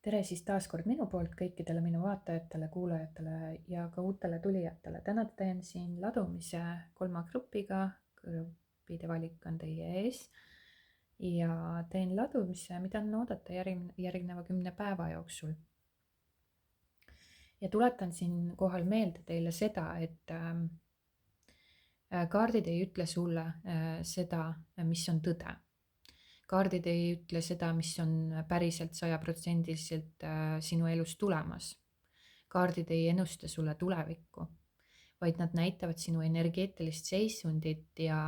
Tere siis taas kord minu poolt kõikidele minu vaatajatele, kuulajatele ja ka uutele tulijatele. Täna teen siin ladumise 3 grupiga, gruppide valik on teie ees ja teen ladumise, mida on oodata järgneva 10 päeva jooksul. Ja tuletan siin kohal meelde teile seda, et kaardid ei ütle sulle seda, mis on tõde. Kaardid ei ütle seda, mis on päriselt 100% sinu elus tulemas. Kaardid ei ennusta sulle tulevikku, vaid nad näitavad sinu energeetilist seisundit ja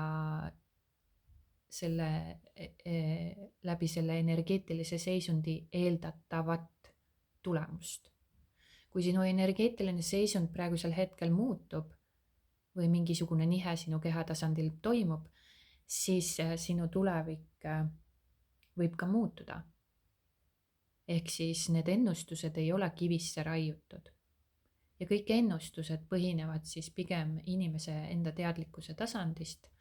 läbi selle energeetilise seisundi eeldatavat tulemust. Kui sinu energeetiline seisund praegusel hetkel muutub või mingisugune nihe sinu kehatasandil toimub, siis sinu tulevik võib ka muutuda. Ehk siis need ennustused ei ole kivisse raiutud. Ja kõik ennustused põhinevad siis pigem inimese enda teadlikkuse tasandist,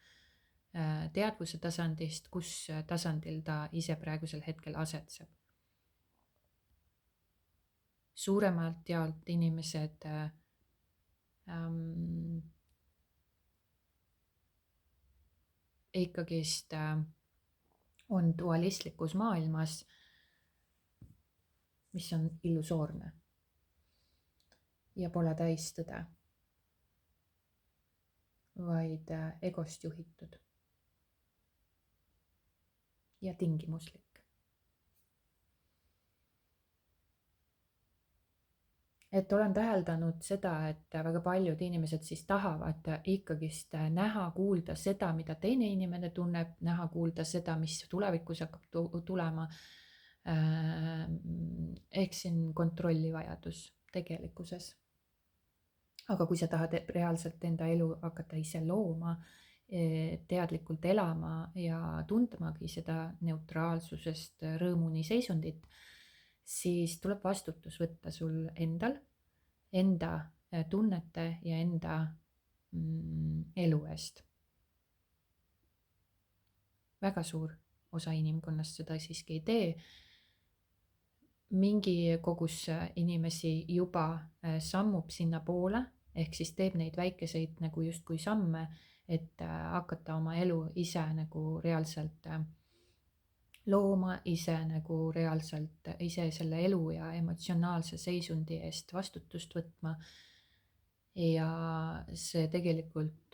teadvuse tasandist, kus tasandil ta ise praegusel hetkel asetseb. Suuremalt jaolt inimesed ikkagist on dualistlikus maailmas, mis on illusoorne ja pole täis tõde, vaid egost juhitud ja tingimuslik. Et olen täheldanud seda, et väga paljud inimesed siis tahavad ikkagist näha, kuulda seda, mida teine inimene tunneb, näha, kuulda seda, mis tulevikus hakkab tulema. Ehk siin kontrollivajadus tegelikkuses. Aga kui sa tahad reaalselt enda elu hakata ise looma, teadlikult elama ja tundmagi seda neutraalsusest rõõmuni seisundit, siis tuleb vastutus võtta sul endal, enda tunnete ja enda elu eest. Väga suur osa inimkonnast seda siiski ei tee. Mingi kogus inimesi juba sammub sinna poole, ehk siis teeb neid väikeseid nagu justkui samme, et hakata oma elu ise nagu reaalselt looma, ise nagu reaalselt ise selle elu ja emotsionaalse seisundi eest vastutust võtma. Ja see tegelikult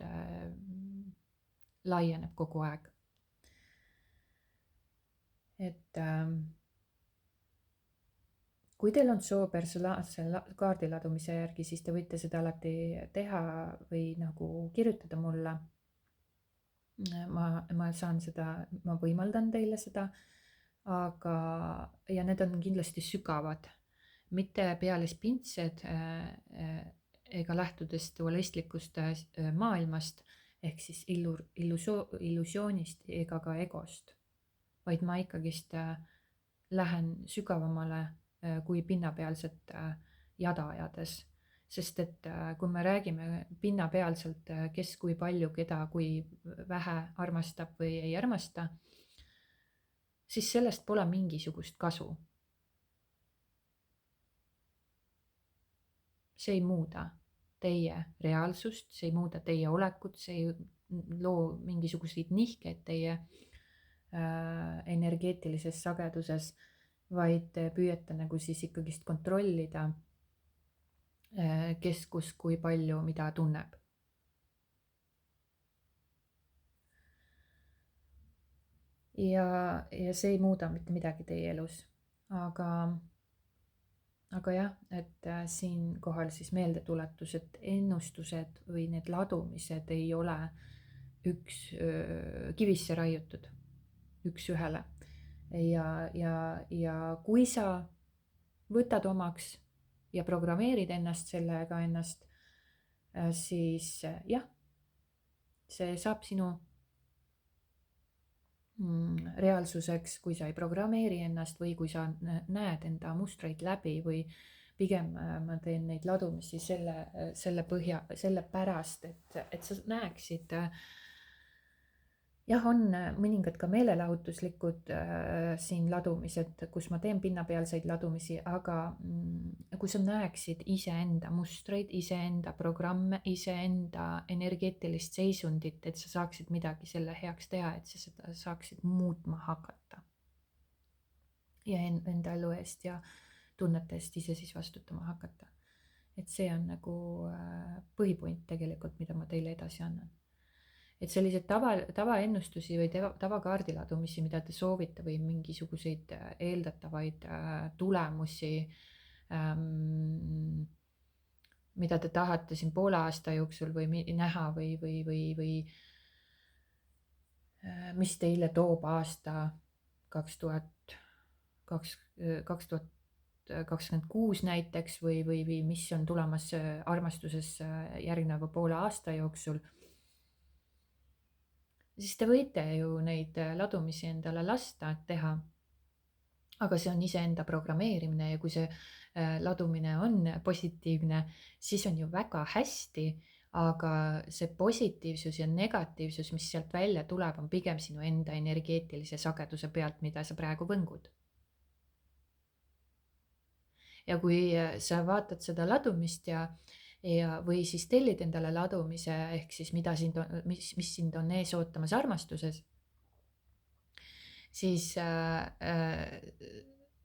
laieneb kogu aeg. Et kui teil on soov personaalse kaardiladumise järgi, siis te võite seda alati teha või nagu kirjutada mulle. Ma saan seda, ma võimaldan teile seda, aga, ja need on kindlasti sügavad, mitte pealispindsed ega lähtudes dualistlikust maailmast, ehk siis illusioonist ega ka egost, vaid ma ikkagist lähen sügavamale kui pinnapealset jada ajades. Sest et kui me räägime pinnapealselt, kes kui palju, keda kui vähe armastab või ei armasta, siis sellest pole mingisugust kasu. See ei muuda teie reaalsust, see ei muuda teie olekut, see ei loo mingisuguseid nihkeid teie energeetilises sageduses, vaid püüate nagu siis ikkagist kontrollida, kes kus kui palju mida tunneb. Ja see ei muuda mitte midagi teie elus. Aga jah, et siinkohal siis meeldetuletus, et ennustused või need ladumised ei ole kivisse raiutud üks-ühele. Ja kui sa võtad omaks ja programmeerid sellega ennast, siis jah, see saab sinu reaalsuseks, kui sa ei programmeeri ennast või kui sa näed enda mustreid läbi või pigem ma teen neid ladumisi selle pärast, et sa näeksid jah, on mõningad ka meelelahutuslikud siin ladumised, kus ma teen pinnapealseid ladumisi, aga kui sa näeksid iseenda mustreid, iseenda programme, iseenda energeetilist seisundit, et sa saaksid midagi selle heaks teha, et sa seda saaksid muutma hakata ja enda elu eest ja tunnete eest ise siis vastutama hakata. Et see on nagu põhipoint tegelikult, mida ma teile edasi annan. Et sellised tavaennustusi või tavakaardiladumisi, mida te soovite või mingisuguseid eeldatavaid tulemusi, mida te tahate siin poole aasta jooksul või näha või mis teile toob aasta 2026 näiteks või mis on tulemas armastuses järgneva poole aasta jooksul, siis te võite ju neid ladumisi endale lasta teha, aga see on iseenda programmeerimine ja kui see ladumine on positiivne, siis on ju väga hästi, aga see positiivsus ja negatiivsus, mis sealt välja tuleb, on pigem sinu enda energeetilise sageduse pealt, mida sa praegu võngud. Ja kui sa vaatad seda ladumist või siis tellid endale ladumise, ehk siis mis sind on ees ootamas armastuses, siis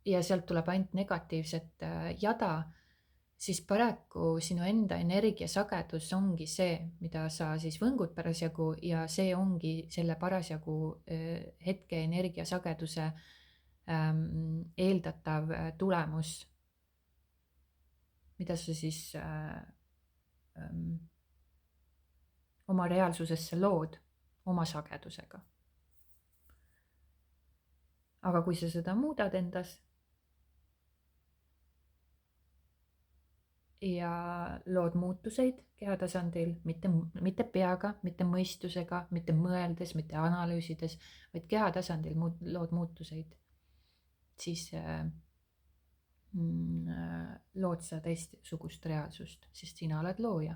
ja sealt tuleb ainult negatiivset jada, siis paraku sinu enda energiasagedus ongi see, mida sa siis võngud parasjagu ja see ongi selle parasjagu hetke energiasageduse eeldatav tulemus, mida sa siis oma reaalsusesse lood oma sagedusega. Aga kui sa seda muudad endas ja lood muutuseid keha tasandil, mitte peaga, mitte mõistusega, mitte mõeldes, mitte analüüsides, vaid keha tasandil lood muutuseid, siis lood sa teistsugust reaalsust, sest sina oled looja.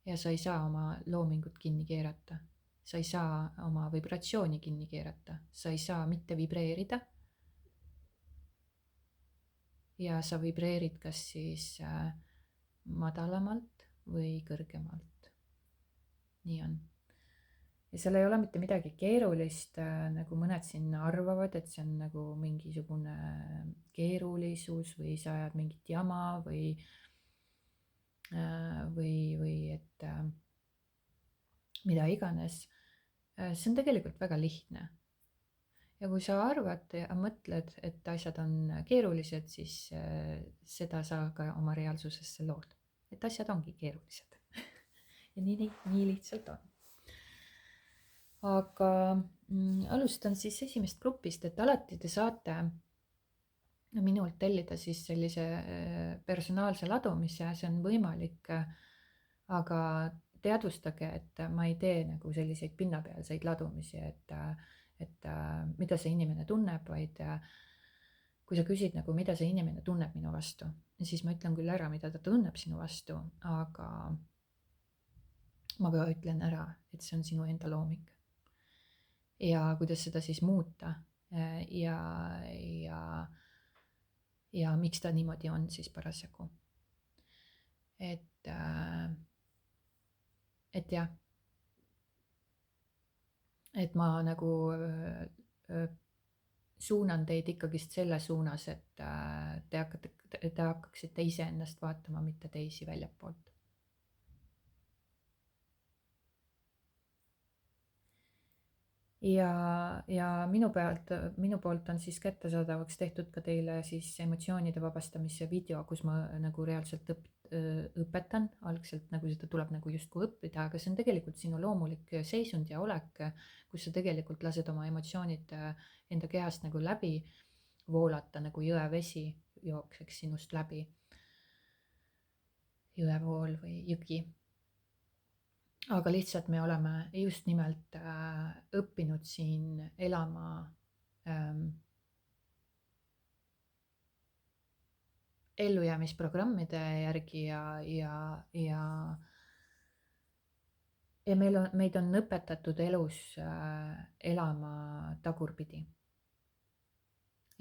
Ja sa ei saa oma loomingut kinni keerata. Sa ei saa oma vibratsiooni kinni keerata. Sa ei saa mitte vibreerida. Ja sa vibreerid kas siis madalamalt või kõrgemalt. Nii on. Ja seal ei ole mitte midagi keerulist, nagu mõned siin arvavad, et see on nagu mingisugune keerulisus või sa ajad mingit jama või et mida iganes. See on tegelikult väga lihtne. Ja kui sa arvad ja mõtled, et asjad on keerulised, siis seda sa ka oma reaalsusesse lood. Et asjad ongi keerulised. Ja nii lihtsalt on. Aga alustan siis esimest grupist, et alati te saate minult tellida siis sellise personaalse ladumise, see on võimalik, aga teadvustage, et ma ei tee nagu selliseid pinnapealseid ladumisi, et mida see inimene tunneb, vaid kui sa küsid nagu, mida see inimene tunneb minu vastu, siis ma ütlen küll ära, mida ta tunneb sinu vastu, aga ma ka ütlen ära, et see on sinu enda looming. Ja kuidas seda siis muuta ja miks ta niimoodi on siis parasjagu. Et jah, et ma nagu suunan teid ikkagist selle suunas, et te hakkaksite iseennast vaatama, mitte teisi väljapoolt. Ja minu poolt on siis kättesaadavaks tehtud ka teile siis emotsioonide vabastamise video, kus ma nagu reaalselt õpetan, algselt nagu seda tuleb nagu justkui õppida, aga see on tegelikult sinu loomulik seisund ja olek, kus sa tegelikult lased oma emotsioonid enda kehast nagu läbi voolata, nagu jõevesi jookseks sinust läbi, jõevool või jõgi. Aga lihtsalt me oleme just nimelt õppinud siin elama ellujäämisprogrammide järgi ja ja meid on õpetatud elus elama tagurpidi.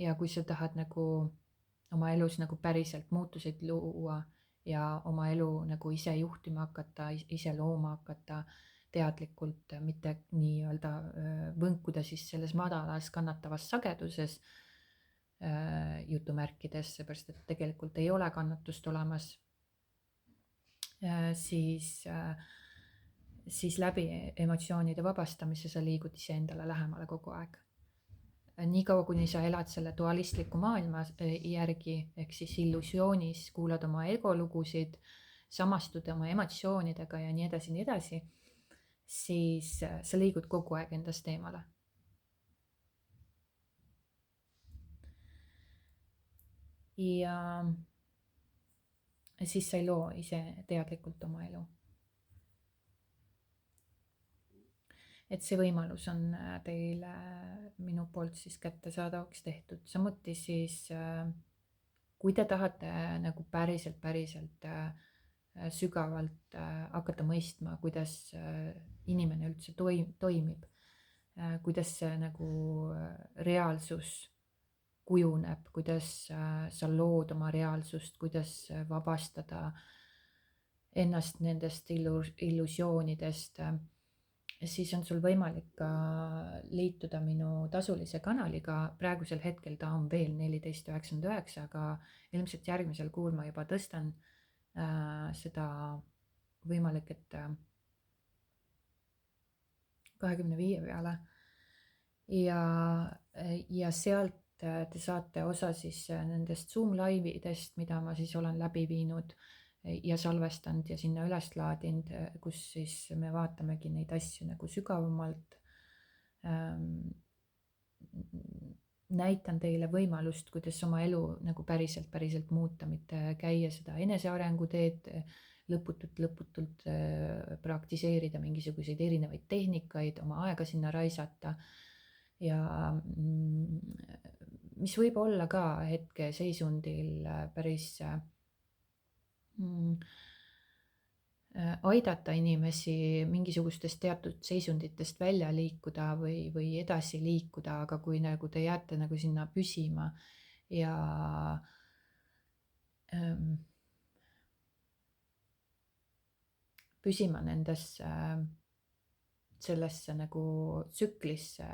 Ja kui sa tahad nagu oma elus nagu päriselt muutuseid luua ja oma elu nagu ise juhtima hakata, ise looma hakata teadlikult, mitte nii-öelda võnkuda siis selles madalas kannatavas sageduses jutumärkides, seepärast et tegelikult ei ole kannatust olemas, siis läbi emotsioonide vabastamise sa liigud iseendale lähemale kogu aeg. Niikaua, kuni sa elad selle dualistliku maailma järgi, ehk siis illusioonis, kuulad oma egolugusid, samastud oma emotsioonidega ja nii edasi, siis sa liigud kogu aeg endast eemale. Ja siis sa ei loo ise teadlikult oma elu. Et see võimalus on teile minu poolt siis kättesaadavaks tehtud. Samuti siis, kui te tahate nagu päriselt sügavalt hakata mõistma, kuidas inimene üldse toimib, kuidas see nagu reaalsus kujuneb, kuidas sa lood oma reaalsust, kuidas vabastada ennast nendest illusioonidest, siis on sul võimalik ka liituda minu tasulise kanaliga. Praegusel hetkel ta on veel 14,99, aga ilmselt järgmisel kuul ma juba tõstan seda, võimalik, et 25 peale. Ja sealt te saate osa siis nendest Zoom laividest, mida ma siis olen läbi viinud ja salvestanud ja sinna üles laadinud, kus siis me vaatamegi neid asju nagu sügavamalt. Näitan teile võimalust, kuidas oma elu nagu päriselt muuta, mitte käia seda enesearengu teed, lõputult praktiseerida mingisuguseid erinevaid tehnikaid, oma aega sinna raisata. Ja mis võib olla ka hetkeseisundil päris aidata inimesi mingisugustest teatud seisunditest välja liikuda või edasi liikuda, aga kui nagu te jääte nagu sinna püsima ja püsima nendesse, sellesse nagu tsüklisse,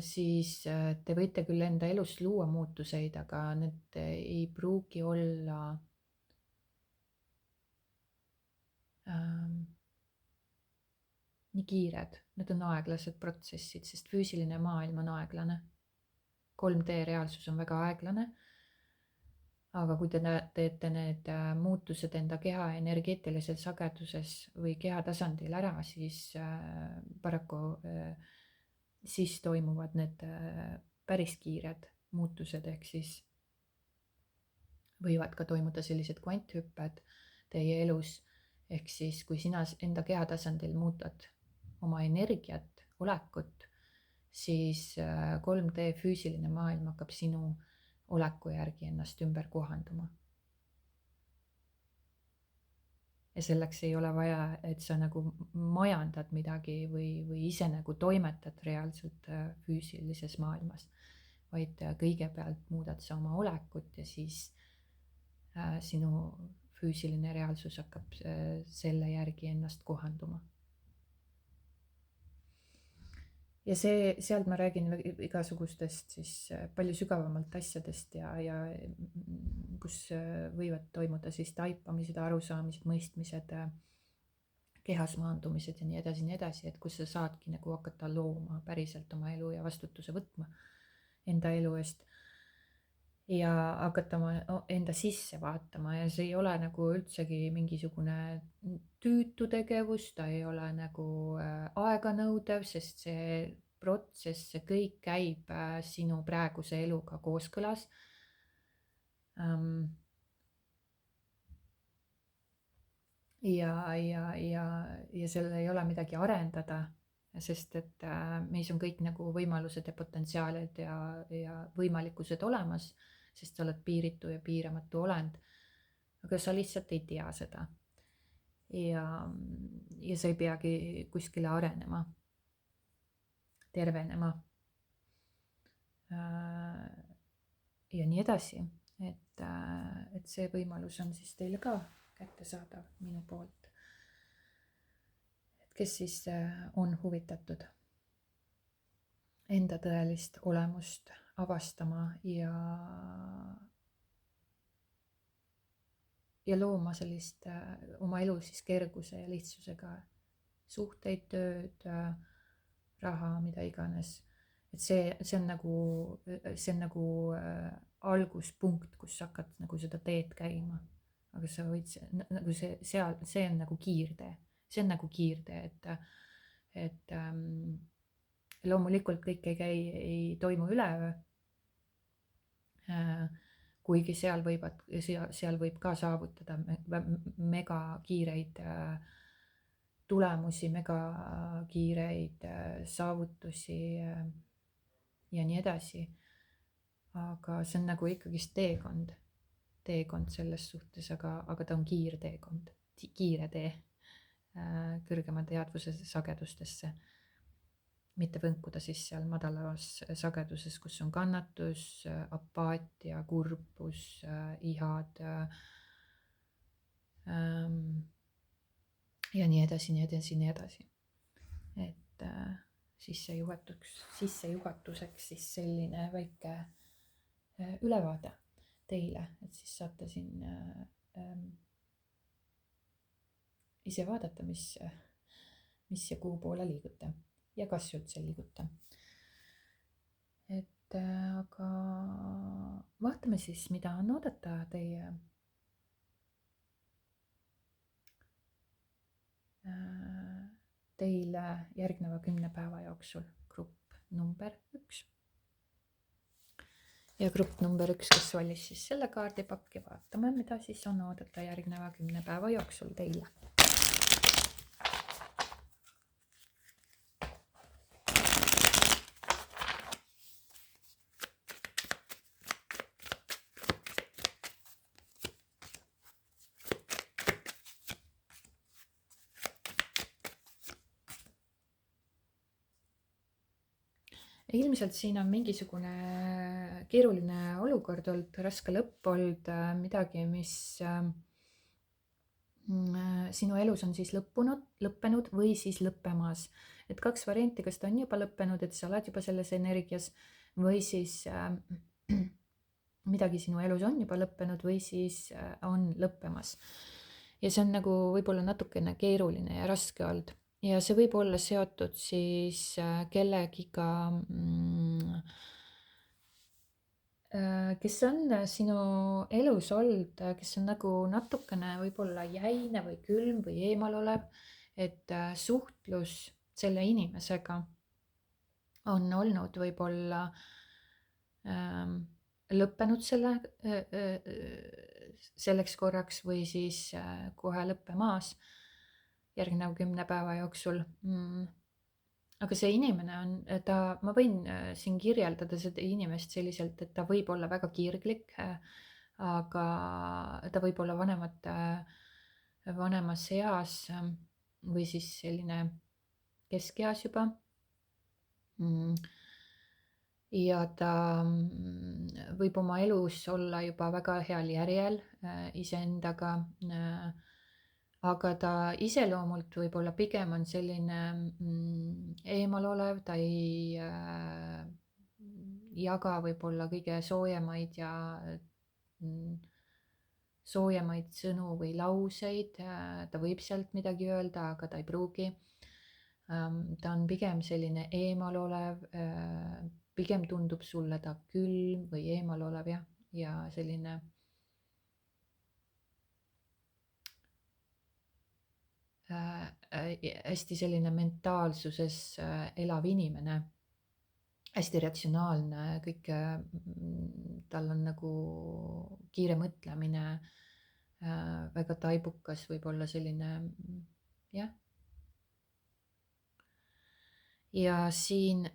siis te võite küll enda elus luua muutuseid, aga need ei pruugi olla nii kiired, need on aeglased protsessid, sest füüsiline maailm on aeglane. 3D reaalsus on väga aeglane. Aga kui te teete need muutused enda keha energeetilises sageduses või keha tasandil ära, siis paraku siis toimuvad need päris kiired muutused, ehk siis võivad ka toimuda sellised kvanthüpped teie elus, ehk siis kui sina enda keha tasandil muudad oma energiat, olekut, siis 3D füüsiline maailm hakkab sinu oleku järgi ennast ümber kohanduma. Ja selleks ei ole vaja, et sa nagu majandad midagi või ise nagu toimetad reaalselt füüsilises maailmas, vaid kõigepealt muudad sa oma olekut ja siis sinu füüsiline reaalsus hakkab selle järgi ennast kohanduma. Ja sealt ma räägin igasugustest siis palju sügavamalt asjadest ja kus võivad toimuda siis taipamised, arusaamised, mõistmised, kehas maandumised ja nii edasi, et kus sa saadki nagu hakata looma päriselt oma elu ja vastutuse võtma enda elu eest ja hakata oma enda sisse vaatama. Ja see ei ole nagu üldsegi mingisugune tüütu tegevus, ta ei ole nagu aeganõudev, sest see protsess, see kõik käib sinu praeguse eluga kooskõlas. Ja sellel ei ole midagi arendada, sest et meis on kõik nagu võimalused ja potentsiaalid ja võimalikkused olemas, sest sa oled piiritu ja piiramatu olend, aga sa lihtsalt ei tea seda. ja, ja sa ei peagi kuskile arenema, tervenema ja nii edasi. Et see võimalus on siis teile ka kättesaadav minu poolt. Et kes siis on huvitatud enda tõelist olemust avastama ja looma sellist oma elu siis kerguse ja lihtsusega suhteid, tööd, raha, mida iganes. Et see on nagu alguspunkt, kus sa hakkad nagu seda teed käima. Aga sa võid nagu see on nagu kiirtee. See on nagu kiirtee, et loomulikult kõik ei toimu üleöö. Kuigi seal võib ka saavutada mega kiireid tulemusi, mega kiireid saavutusi ja nii edasi. Aga see on nagu ikkagist teekond selles suhtes, aga ta on kiirteekond, kiire tee kõrgema teadvuse sagedustesse. Mitte võnkuda siis seal madalas sageduses, kus on kannatus, apaatia, kurbus, ihad ja nii edasi, nii edasi, nii edasi. Et sissejuhatuseks siis selline väike ülevaade teile, et siis saate siin ise vaadata, mis ja kuhu poole liigute ja kas üldse liigute. Et aga vaatame siis, mida on oodata teile järgneva 10 päeva jooksul, grupp number 1. Ja grupp number 1, kes valis siis selle kaardipakki, vaatame, mida siis on oodata järgneva 10 päeva jooksul teile. Ilmselt siin on mingisugune keeruline olukord olnud, raske lõpp olnud, midagi, mis sinu elus on siis lõppenud või siis lõppemas. Et 2 varianti, kas ta on juba lõppenud, et sa oled juba selles energias, või siis midagi sinu elus on juba lõppenud või siis on lõppemas. Ja see on nagu võib-olla natukene keeruline ja raske olnud. Ja see võib olla seotud siis kellegiga, kes on sinu elus olnud, kes on nagu natukene võib-olla jäine või külm või eemal olev, et suhtlus selle inimesega on olnud võib-olla lõppenud selleks korraks või siis kohe lõppemaas järgneva 10 päeva jooksul. Aga see inimene on, ma võin siin kirjeldada seda inimest selliselt, et ta võib olla väga kirglik, aga ta võib olla vanemas eas või siis selline keskeas juba. Ja ta võib oma elus olla juba väga heal järjel iseendaga, aga ta iseloomult võib-olla pigem on selline eemal olev, ta ei jaga võib-olla kõige soojemaid sõnu või lauseid, ta võib sealt midagi öelda, aga ta ei pruugi. Ta on pigem selline eemal olev, pigem tundub sulle ta külm või eemal olev ja selline hästi selline mentaalsuses elav inimene, hästi ratsionaalne, kõik, tal on nagu kiire mõtlemine, väga taibukas, võib-olla selline, jah. Ja siin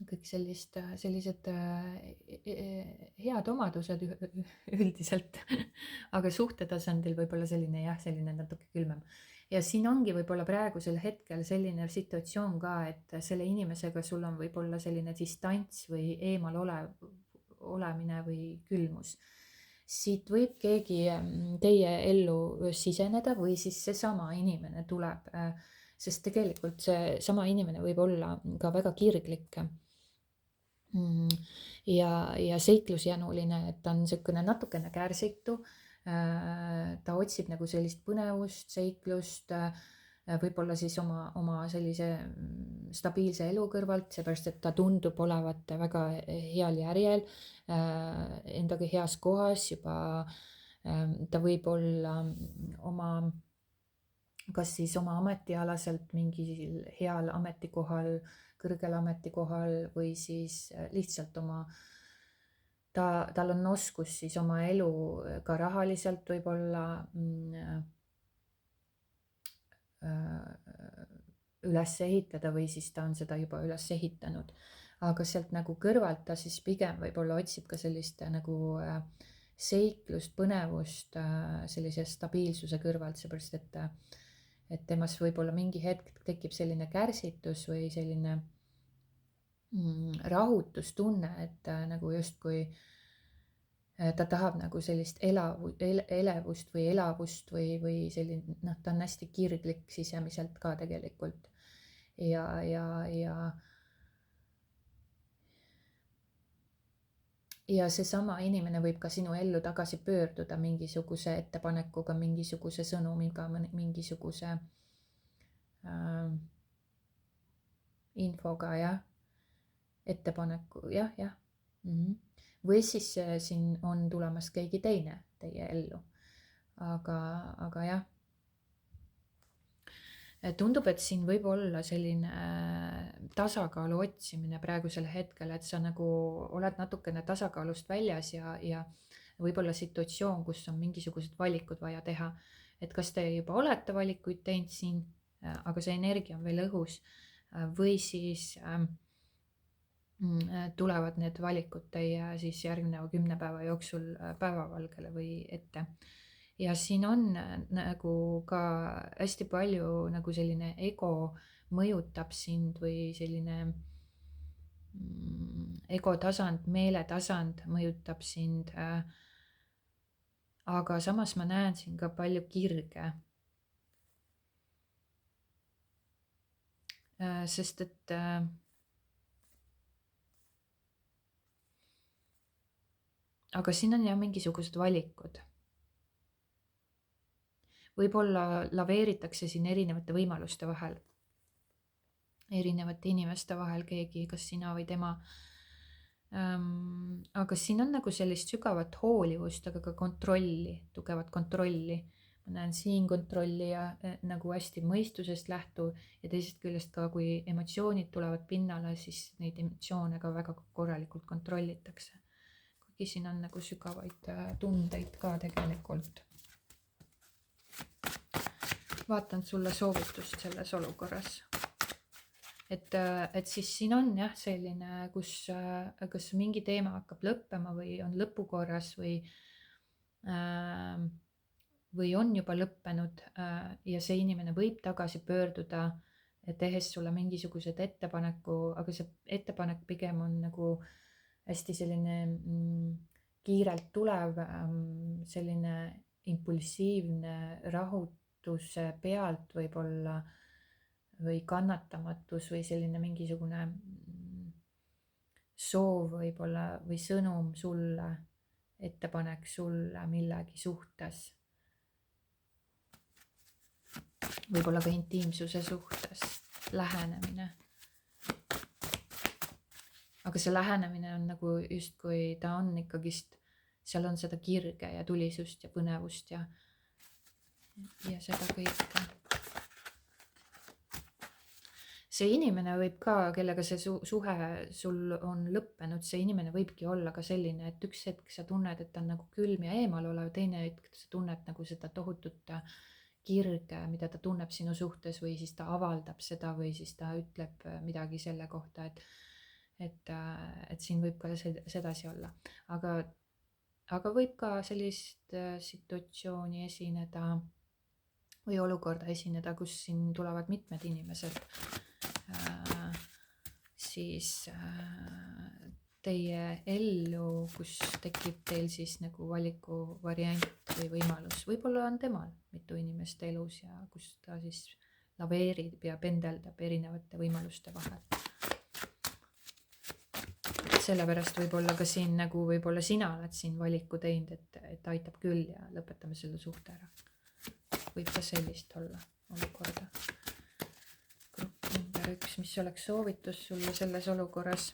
kõik sellised head omadused üldiselt, aga suhte tasandil võib-olla selline jah, selline natuke külmem. Ja siin ongi võib-olla praegusel hetkel selline situatsioon ka, et selle inimesega sul on võib-olla selline distants või olemine või külmus. Siit võib keegi teie ellu siseneda või siis seesama inimene tuleb, sest tegelikult seesama inimene võib olla ka väga kirglik ja seiklusjänuline, et ta on niisugune natukene kärsitu. Ta otsib nagu sellist põnevust, seiklust, võib-olla siis oma sellise stabiilse elu kõrvalt, seepärast et ta tundub olevat väga heal järjel, endaga heas kohas juba. Ta võib olla kas siis oma ametialaselt mingil heal ametikohal, kõrgel ametikohal või siis lihtsalt tal on oskus siis oma elu ka rahaliselt võib-olla üles ehitada või siis ta on seda juba üles ehitanud. Aga sealt nagu kõrvalt ta siis pigem võib-olla otsib ka sellist nagu seiklust, põnevust sellise stabiilsuse kõrvalt, seepärast et temas võib-olla mingi hetk tekib selline kärsitus või selline rahutustunne, et nagu justkui ta tahab nagu sellist elevust või elavust või selline, noh, ta on hästi kirglik sisemiselt ka tegelikult. Ja seesama inimene võib ka sinu ellu tagasi pöörduda mingisuguse ettepanekuga, mingisuguse sõnumiga, mingisuguse infoga, jah, ettepaneku, jah. Või siis siin on tulemas keegi teine teie ellu. Aga jah, tundub, et siin võib olla selline tasakaalu otsimine praegusel hetkel, et sa nagu oled natukene tasakaalust väljas ja võib-olla situatsioon, kus on mingisugused valikud vaja teha. Et kas te juba olete valikuid teinud siin, aga see energia on veel õhus, või siis tulevad need valikud teie siis järgneva 10 päeva jooksul päevavalgele või ette. Ja siin on nagu ka hästi palju nagu selline ego mõjutab sind või selline egotasand, meeletasand mõjutab sind. Aga samas ma näen siin ka palju kirge. Sest et aga siin on jah mingisugused valikud. Võib-olla laveeritakse siin erinevate võimaluste vahel, erinevate inimeste vahel, keegi, kas sina või tema. Aga siin on nagu sellist sügavat hoolivust, aga ka kontrolli, tugevat kontrolli. Ma näen siin kontrolli ja nagu hästi mõistusest lähtuv ja teisest küljest ka, kui emotsioonid tulevad pinnale, siis neid emotsioone ka väga korralikult kontrollitakse. Kuigi siin on nagu sügavaid tundeid ka tegelikult. Vaatan sulle soovitust selles olukorras. Et siis siin on jah selline, kas mingi teema hakkab lõppema või on lõpukorras või on juba lõppenud ja see inimene võib tagasi pöörduda, tehes sulle mingisugused ettepaneku, aga see ettepanek pigem on nagu hästi selline kiirelt tulev, selline impulsiivne rahutuse pealt võib-olla või kannatamatus või selline mingisugune soov võib-olla või sõnum sulle, ettepanek sulle millegi suhtes. Võib-olla ka intiimsuse suhtes, lähenemine. Aga see lähenemine on nagu justkui ta on ikkagist, seal on seda kirge ja tulisust ja põnevust ja seda kõike. See inimene võib ka, kellega see suhe sul on lõppenud, see inimene võibki olla ka selline, et üks hetk sa tunned, et ta on nagu külm ja eemal olev, teine hetk sa tunned nagu seda tohutut kirge, mida ta tunneb sinu suhtes või siis ta avaldab seda või siis ta ütleb midagi selle kohta, et siin võib ka sedasi olla, aga võib ka sellist situatsiooni esineda või olukorda esineda, kus siin tulevad mitmed inimesed siis teie ellu, kus tekib teil siis nagu valikuvariant või võimalus. Võib-olla on temal mitu inimest elus ja kus ta siis laveerib ja pendeldab erinevate võimaluste vahel. Sellepärast võib-olla ka siin nagu võib-olla sina oled siin valiku teinud, et aitab küll ja lõpetame selle suhte ära. Võib ka sellist olla olukorda. Grupp number 1, mis oleks soovitus sulle selles olukorras?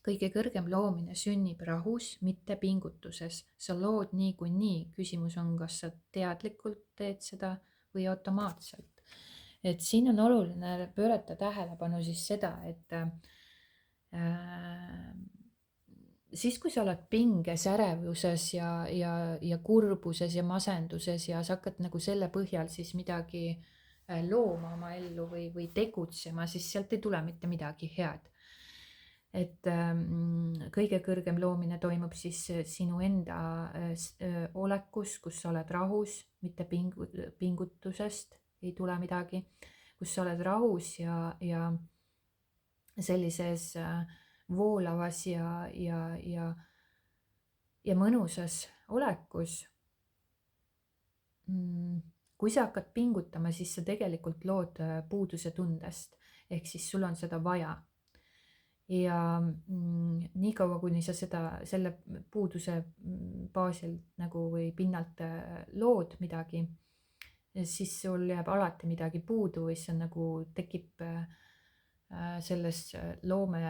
Kõige kõrgem loomine sünnib rahus, mitte pingutuses. Sa lood niikuinii. Küsimus on, kas sa teadlikult teed seda või automaatselt. Et siin on oluline pöörata tähelepanu siis seda, et siis kui sa oled pinges, ärevuses ja kurbuses ja masenduses ja sa hakkad nagu selle põhjal siis midagi looma oma ellu või tegutsema, siis sealt ei tule mitte midagi head. Et kõige kõrgem loomine toimub siis sinu enda olekus, kus sa oled rahus, mitte pingutusest ei tule midagi, kus sa oled rahus ja sellises voolavas ja mõnusas olekus. Kui sa hakkad pingutama, siis sa tegelikult lood puuduse tundest, ehk siis sul on seda vaja. Ja nii kaua, kuni sa selle puuduse baasil nagu või pinnalt lood midagi, siis sul jääb alati midagi puudu või see nagu tekib selles loome,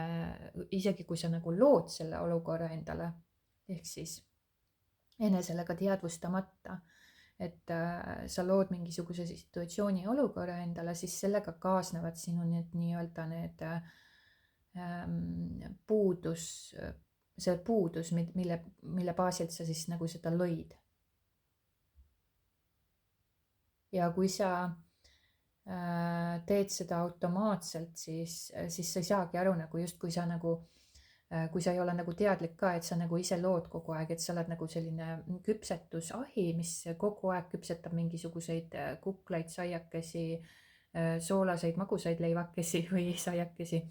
isegi kui sa nagu lood selle olukorra endale, ehk siis enesele ka teadvustamata, et sa lood mingisuguse situatsiooni olukorra endale, siis sellega kaasnevad sinu nii-öelda need see puudus, mille baasilt sa siis nagu seda lõid. Ja kui sa teed seda automaatselt, siis sa ei saagi aru nagu justkui sa nagu, kui sa ei ole nagu teadlik ka, et sa nagu ise lood kogu aeg, et sa oled nagu selline küpsetusahi, mis kogu aeg küpsetab mingisuguseid kuklaid, saiakesi, soolaseid, magusaid leivakesi või saiakesi.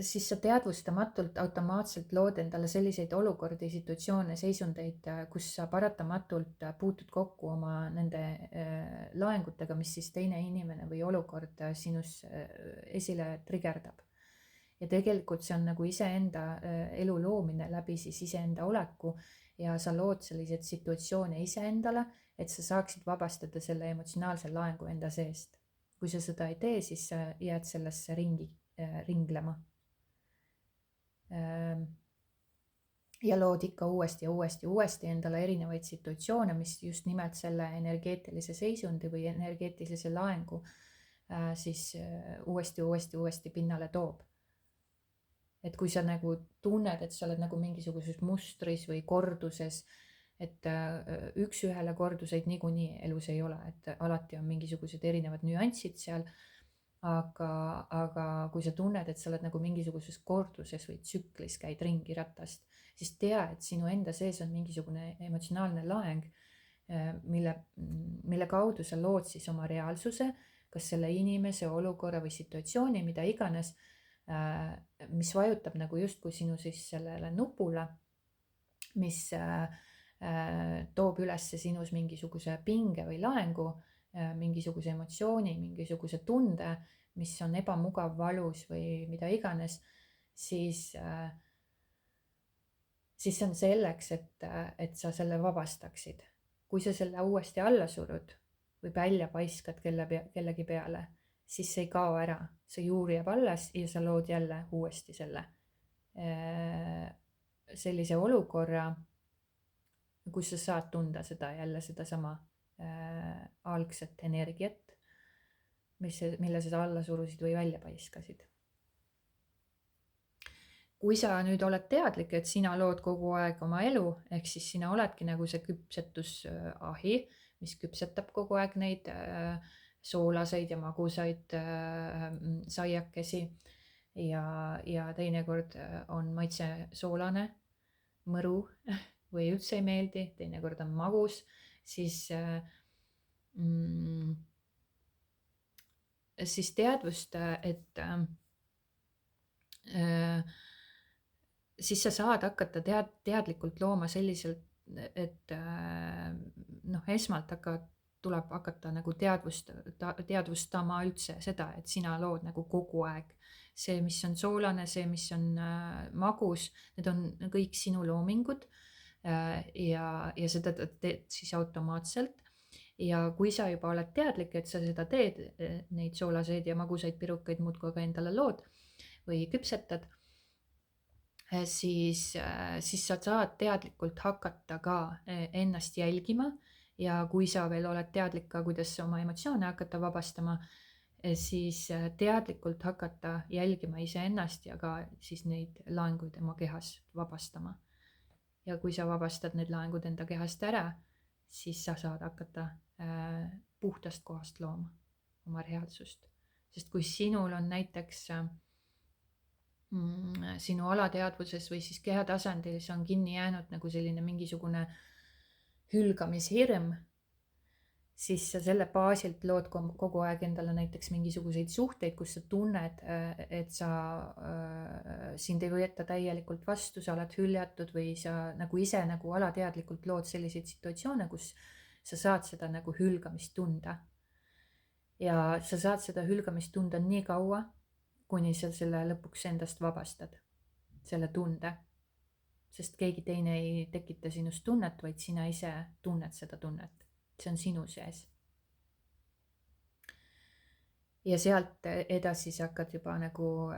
Siis sa teadvustamatult automaatselt lood endale selliseid olukordi, situatsioone, seisundeid, kus sa paratamatult puutud kokku oma nende laengutega, mis siis teine inimene või olukord sinus esile trigerdab. Ja tegelikult see on nagu iseenda elu loomine läbi siis iseenda oleku ja sa lood selliseid situatsioone iseendale, et sa saaksid vabastada selle emotsionaalse laengu enda seest. Kui sa seda ei tee, siis sa jääd sellesse ringlema. Ja lood ikka uuesti endale erinevaid situatsioone, mis just nimelt selle energeetilise seisundi või energeetilise laengu siis uuesti pinnale toob. Et kui sa nagu tunned, et sa oled nagu mingisuguses mustris või korduses, et üks-ühele korduseid niikuinii elus ei ole, et alati on mingisugused erinevad nüansid seal, aga kui sa tunned, et sa oled nagu mingisuguses korduses või tsüklis, käid ringi ratast, siis tea, et sinu enda sees on mingisugune emotsionaalne laeng, mille kaudu sa lood siis oma reaalsuse, kas selle inimese, olukorra või situatsiooni, mida iganes, mis vajutab nagu justkui sinu siis sellele nupule, mis toob üles sinus mingisuguse pinge või laengu, mingisuguse emotsiooni, mingisuguse tunde, mis on ebamugav, valus või mida iganes, siis see on selleks, et sa selle vabastaksid. Kui sa selle uuesti alla surud või välja paiskad kellegi peale, siis see ei kao ära, see juur jääb alles ja sa lood jälle uuesti sellise olukorra, kus sa saad tunda jälle sedasama algset energiat, mille sa alla surusid või välja paiskasid. Kui sa nüüd oled teadlik, et sina lood kogu aeg oma elu, ehk siis sina oledki nagu see küpsetusahi, mis küpsetab kogu aeg neid soolaseid ja magusaid saiakesi ja teinekord on maitse soolane, mõru või üldse ei meeldi, teinekord on magus, siis teadvust, et siis sa saad hakata teadlikult looma selliselt, et esmalt tuleb hakata nagu teadvustama üldse seda, et sina lood nagu kogu aeg. See, mis on soolane, see, mis on magus, need on kõik sinu loomingud ja seda teed siis automaatselt. Ja kui sa juba oled teadlik, et sa seda teed, neid soolaseid ja magusaid pirukaid muudkui aga endale lood või küpsetad, siis sa saad teadlikult hakata ka ennast jälgima ja kui sa veel oled teadlik ka, kuidas oma emotsioone hakata vabastama, siis teadlikult hakata jälgima iseennast ja ka siis neid laenguid oma kehas vabastama. Ja kui sa vabastad need laengud enda kehast ära, siis sa saad hakata puhtast kohast looma oma reaalsust. Sest kui sinul on näiteks sinu alateadvuses või siis kehatasandil, see on kinni jäänud nagu selline mingisugune hülgamishirm, siis sa selle baasilt lood kogu aeg endale näiteks mingisuguseid suhteid, kus sa tunned, et sind ei võeta täielikult vastu, sa oled hüljatud või sa nagu ise nagu alateadlikult lood selliseid situatsioone, kus sa saad seda nagu hülgamist tunda. Ja sa saad seda hülgamist tunda nii kaua, kuni sa selle lõpuks endast vabastad, selle tunde. Sest keegi teine ei tekita sinust tunnet, vaid sina ise tunned seda tunnet. See on sinu sees. Ja sealt edasi sa hakkad juba nagu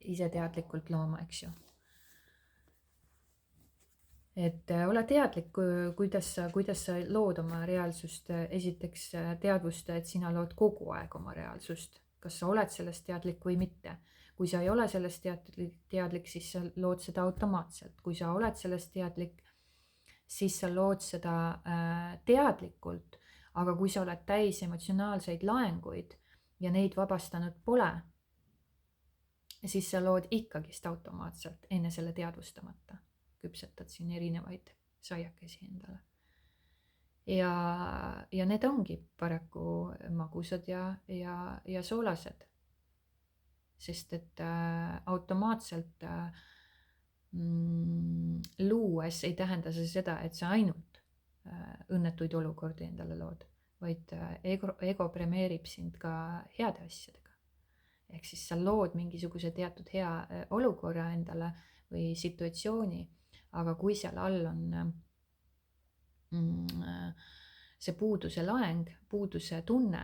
ise teadlikult looma, eks ju. Et ole teadlik, kuidas sa lood oma reaalsust. Esiteks teadvusta, et sina lood kogu aeg oma reaalsust. Kas sa oled sellest teadlik või mitte. Kui sa ei ole sellest teadlik, siis sa lood seda automaatselt. Kui sa oled sellest teadlik, siis sa lood seda teadlikult. Aga kui sa oled täis emotsionaalseid laenguid ja neid vabastanud pole, siis sa lood ikkagist automaatselt enne selle teadvustamata. Küpsetad siin erinevaid saiakesi endale. Ja need ongi paraku magusad ja soolased. Sest et automaatselt luues ei tähenda see seda, et sa ainult õnnetuid olukordi endale lood, vaid ego premeerib sind ka heade asjadega. Ehk siis sa lood mingisuguse teatud hea olukorra endale või situatsiooni, aga kui seal all on see puuduse laeng, puuduse tunne,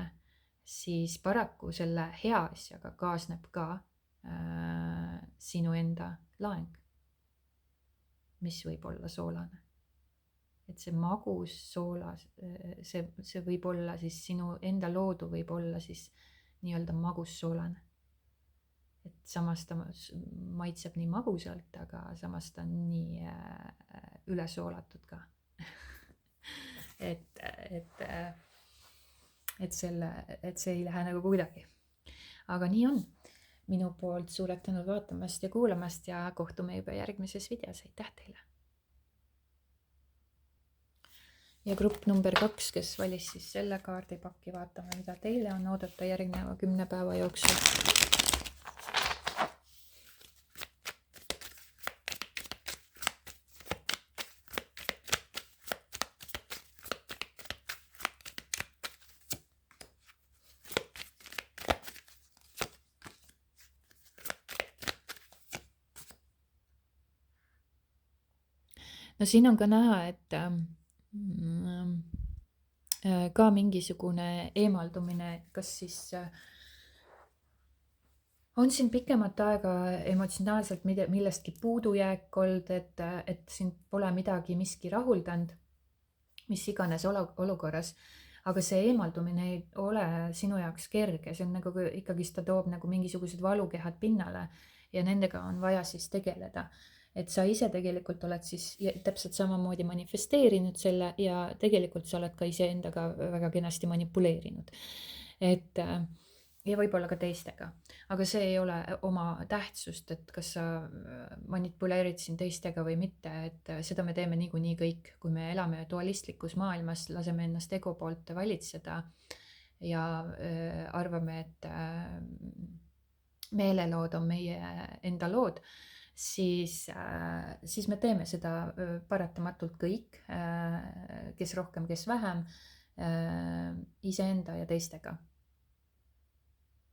siis paraku selle hea asjaga kaasneb ka sinu enda laeng, mis võib olla soolane. Et see magus soola, see võib olla siis sinu enda loodu võib olla siis nii-öelda magus soolane. Et samas ta maitseb nii magusalt, aga samas ta on nii üle soolatud ka. et see ei lähe nagu kuidagi. Aga nii on. Minu poolt suured tänud vaatamast ja kuulamast ja kohtume juba järgmises videos. Aitäh teile! Ja grupp number 2, kes valis siis selle kaardipakki, vaatame, mida teile on oodata järgneva 10 päeva jooksul. No siin on ka näha, et ka mingisugune eemaldumine, kas siis on siin pikemat aega emotsionaalselt millestki puudujääk olnud, et siin pole miski rahuldanud, mis iganes olukorras, aga see eemaldumine ei ole sinu jaoks kerge, see on nagu ikkagi ta toob nagu mingisugused valukehad pinnale ja nendega on vaja siis tegeleda. et sa ise tegelikult oled siis täpselt samamoodi manifesteerinud selle ja tegelikult sa oled ka iseendaga väga kenasti manipuleerinud. Et ja võib-olla ka teistega, aga see ei ole oma tähtsust, et kas sa manipuleerid siin teistega või mitte, et seda me teeme niikuinii kõik, kui me elame dualistlikus maailmas, laseme ennast ego poolt valitseda ja arvame, et meelelood on meie enda lood, siis me teeme seda paratamatult kõik, kes rohkem, kes vähem, iseenda ja teistega.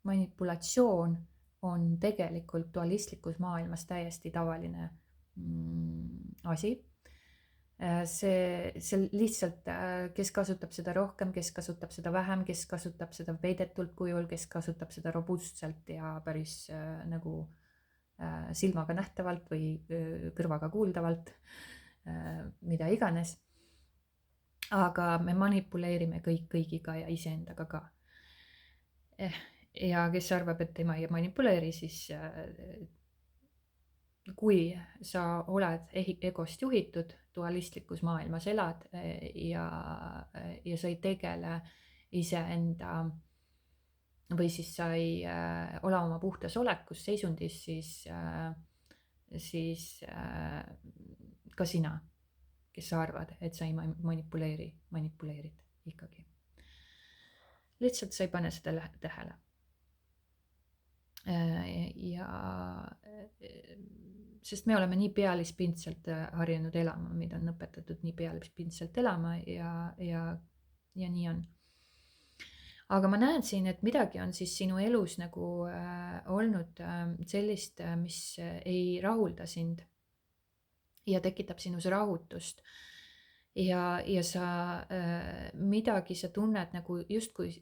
Manipulatsioon on tegelikult dualistlikus maailmas täiesti tavaline asi. See lihtsalt, kes kasutab seda rohkem, kes kasutab seda vähem, kes kasutab seda peidetult kujul, kes kasutab seda robustselt ja päris nagu silmaga nähtavalt või kõrvaga kuuldavalt, mida iganes. Aga me manipuleerime kõik kõigiga ja iseendaga ka. Ja kes arvab, et tema ei manipuleeri, siis kui sa oled egost juhitud, dualistlikus maailmas elad ja sa ei tegele iseenda või siis sa ei ole oma puhtas olekus seisundis, siis ka sina, kes sa arvad, et sa ei manipuleerid ikkagi. Lihtsalt sa ei pane seda tähele. Ja sest me oleme nii pealispindselt harjunud elama, meid on õpetatud nii pealispindselt elama ja nii on. Aga ma näen siin, et midagi on siis sinu elus nagu olnud sellist, mis ei rahulda sind ja tekitab sinus rahutust. Ja sa midagi sa tunned nagu justkui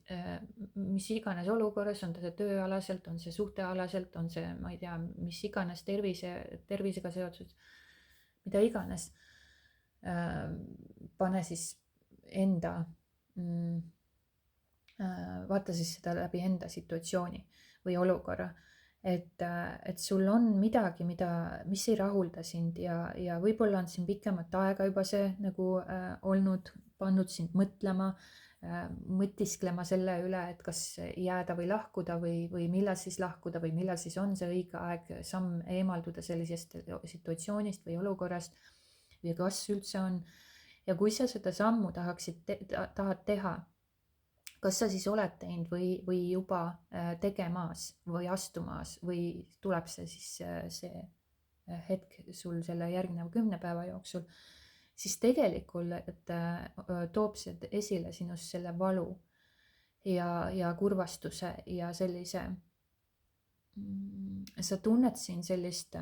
mis iganes olukorras, on see tööalaselt, on see suhtealaselt, on see, ma ei tea, mis iganes tervisega seotud, mida iganes. Pane siis enda, vaata siis seda läbi enda situatsiooni või olukorra. Et sul on midagi, mis ei rahulda sind ja võib-olla on siin pikemat aega juba see nagu olnud, pannud sind mõtlema, mõtisklema selle üle, et kas jääda või lahkuda või millal siis lahkuda või millal siis on see õige aeg samm eemalduda sellisest situatsioonist või olukorrast või kas üldse on. Ja kui sa seda sammu tahad teha, kas sa siis oled teinud või juba tegemas või astumas või tuleb see siis see hetk sul selle järgneva 10 päeva jooksul, siis tegelikult toob see esile sinust selle valu ja kurvastuse ja sellise, sa tunned siin sellist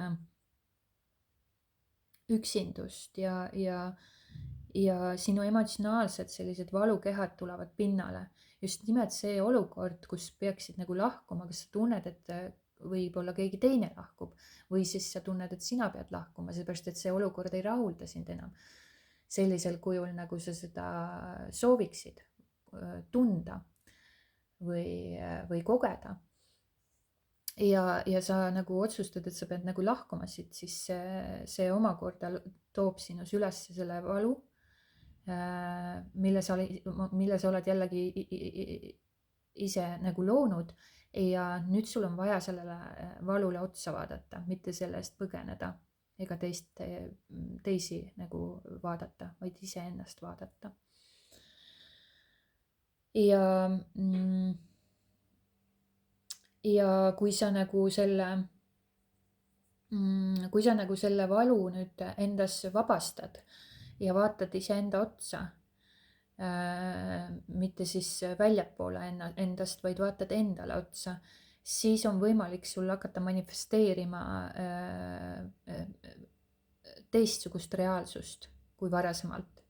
üksindust ja sinu emotsionaalsed sellised valukehad tulevad pinnale. Just nimelt see olukord, kus peaksid nagu lahkuma, kas sa tunned, et võib-olla keegi teine lahkub või siis sa tunned, et sina pead lahkuma, seepärast et see olukord ei rahulda sind enam sellisel kujul, nagu sa seda sooviksid tunda või kogeda. Ja sa nagu otsustad, et sa pead nagu lahkuma siit, siis see omakorda toob sinus üles selle valu, mille sa oled jällegi ise nagu loonud ja nüüd sul on vaja sellele valule otsa vaadata, mitte selle eest põgeneda ega teisi nagu vaadata, vaid iseennast vaadata. Ja kui sa nagu selle valu nüüd endas vabastad ja vaatad iseenda otsa, mitte siis väljapoole endast, vaid vaatad endale otsa, siis on võimalik sul hakata manifesteerima teistsugust reaalsust kui varasemalt.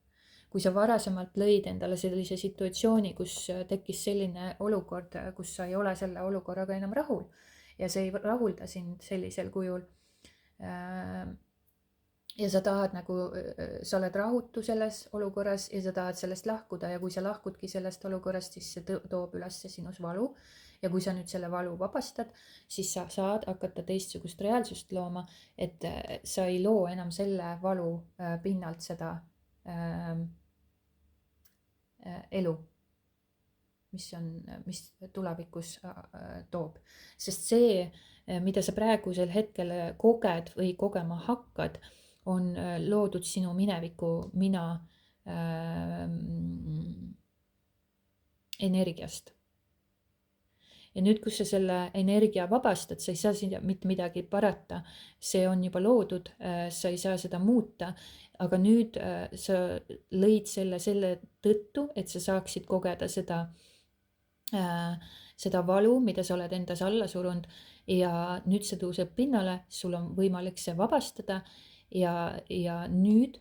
Kui sa varasemalt lõid endale sellise situatsiooni, kus tekkis selline olukord, kus sa ei ole selle olukorraga enam rahul ja see ei rahulda sind sellisel kujul, ja sa tahad nagu, sa oled rahutu selles olukorras ja sa tahad sellest lahkuda ja kui sa lahkudki sellest olukorrast, siis see toob üles sinus valu. Ja kui sa nüüd selle valu vabastad, siis sa saad hakata teistsugust reaalsust looma, et sa ei loo enam selle valu pinnalt seda elu, mis tulevikus toob. Sest see, mida sa praegusel hetkel koged või kogema hakkad, on loodud sinu mineviku mina energiast. Ja nüüd, kus sa selle energia vabastad, sa ei saa sinna mitte midagi parata, see on juba loodud, sa ei saa seda muuta, aga nüüd sa lõid selle tõttu, et sa saaksid kogeda seda valu, mida sa oled endas alla surunud ja nüüd see tõuseb pinnale, sul on võimalik see vabastada ja nüüd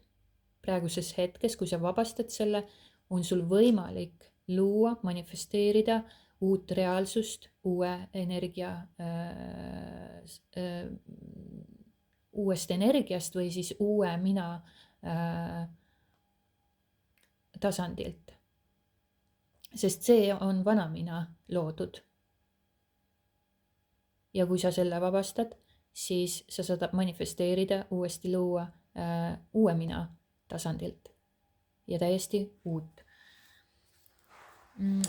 praeguses hetkes, kui sa vabastad selle, on sul võimalik luua, manifesteerida uut reaalsust, uue energia, uuest energiast või siis uue mina tasandilt. Sest see on vana mina loodud. Ja kui sa selle vabastad, siis sa saad manifesteerida, uuesti luua uue mina tasandilt ja täiesti uut.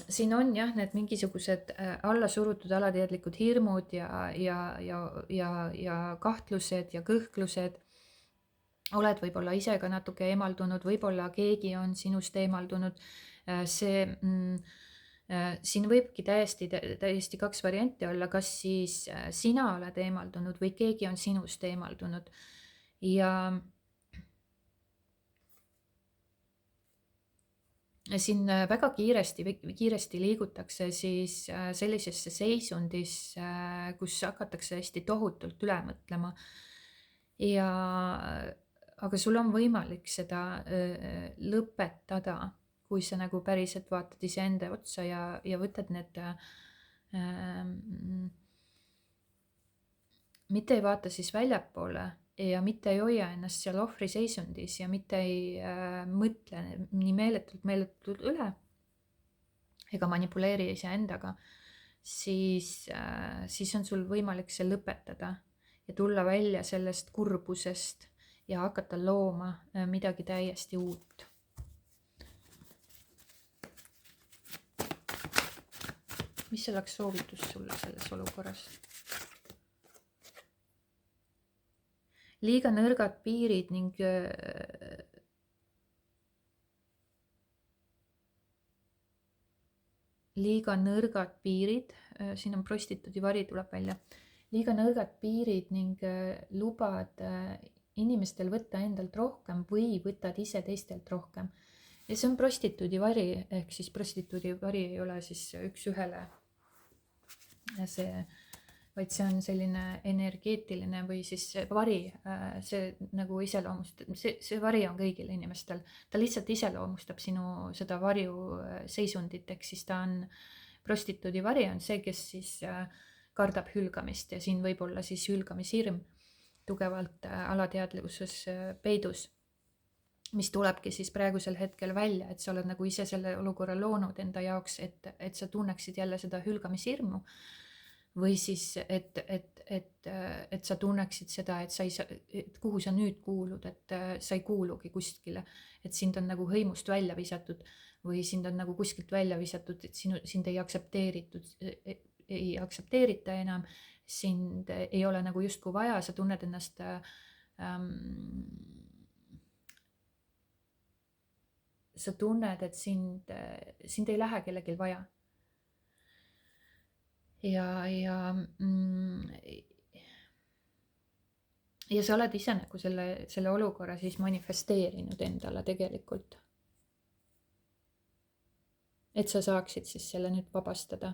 Siin on jah, need mingisugused alla surutud alateadlikud hirmud ja kahtlused ja kõhklused. Oled võib-olla ise ka natuke eemaldunud, võib-olla keegi on sinust eemaldunud. Siin võibki täiesti kaks varianti olla, kas siis sina oled eemaldunud või keegi on sinust eemaldunud. Ja siin väga kiiresti liigutakse siis sellisesse seisundis, kus hakatakse hästi tohutult üle mõtlema. Aga sul on võimalik seda lõpetada, kui sa nagu päriselt vaatad iseenda otsa ja võtad need, mitte ei vaata siis väljapoole ja mitte ei hoia ennast seal ohvri seisundis ja mitte ei mõtle nii meeletult üle ega manipuleeri iseendaga, siis on sul võimalik see lõpetada ja tulla välja sellest kurbusest ja hakata looma midagi täiesti uut. Mis oleks soovitus sulle selles olukorras? Liiga nõrgad piirid ning siin on prostituudi vari tuleb välja, liiga nõrgad piirid ning lubad inimestel võtta endalt rohkem või võtad ise teistelt rohkem. Ja see on prostituudi vari, ehk siis prostituudi vari ei ole siis üks ühele see, vaid see on selline energeetiline või siis vari, see nagu iseloomustab, see vari on kõigil inimestel, ta lihtsalt iseloomustab sinu seda varju seisundit, ehk siis ta on, prostituudi vari on see, kes siis kardab hülgamist ja siin võib olla siis hülgamishirm tugevalt alateadlivuses peidus, mis tulebki siis praegusel hetkel välja, et sa oled nagu ise selle olukorra loonud enda jaoks, et sa tunneksid jälle seda hülgamishirmu või siis, et sa tunneksid seda, et sa ei saa, et kuhu sa nüüd kuulud, et sa ei kuulugi kuskile, et sind on nagu hõimust välja visatud või sind on nagu kuskilt välja visatud, et sind ei aktsepteerita enam, sind ei ole nagu justkui vaja, sa tunned ennast sa tunned, et sind ei lähe kellelgi vaja. Ja sa oled ise nagu selle olukorra siis manifesteerinud endale tegelikult. Et sa saaksid siis selle nüüd vabastada.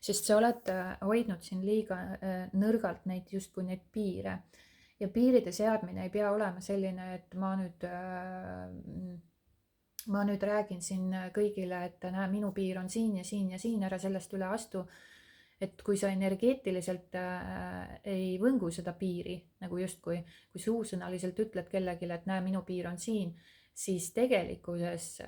Sest sa oled hoidnud siin liiga nõrgalt justkui neid piire. Ja piiride seadmine ei pea olema selline, et ma nüüd räägin siin kõigile, et näe, minu piir on siin ja siin ja siin, ära sellest üle astu. et kui sa energeetiliselt ei võngu seda piiri nagu justkui, kui suusõnaliselt ütled kellelegi, et näe, minu piir on siin, siis tegelikkuses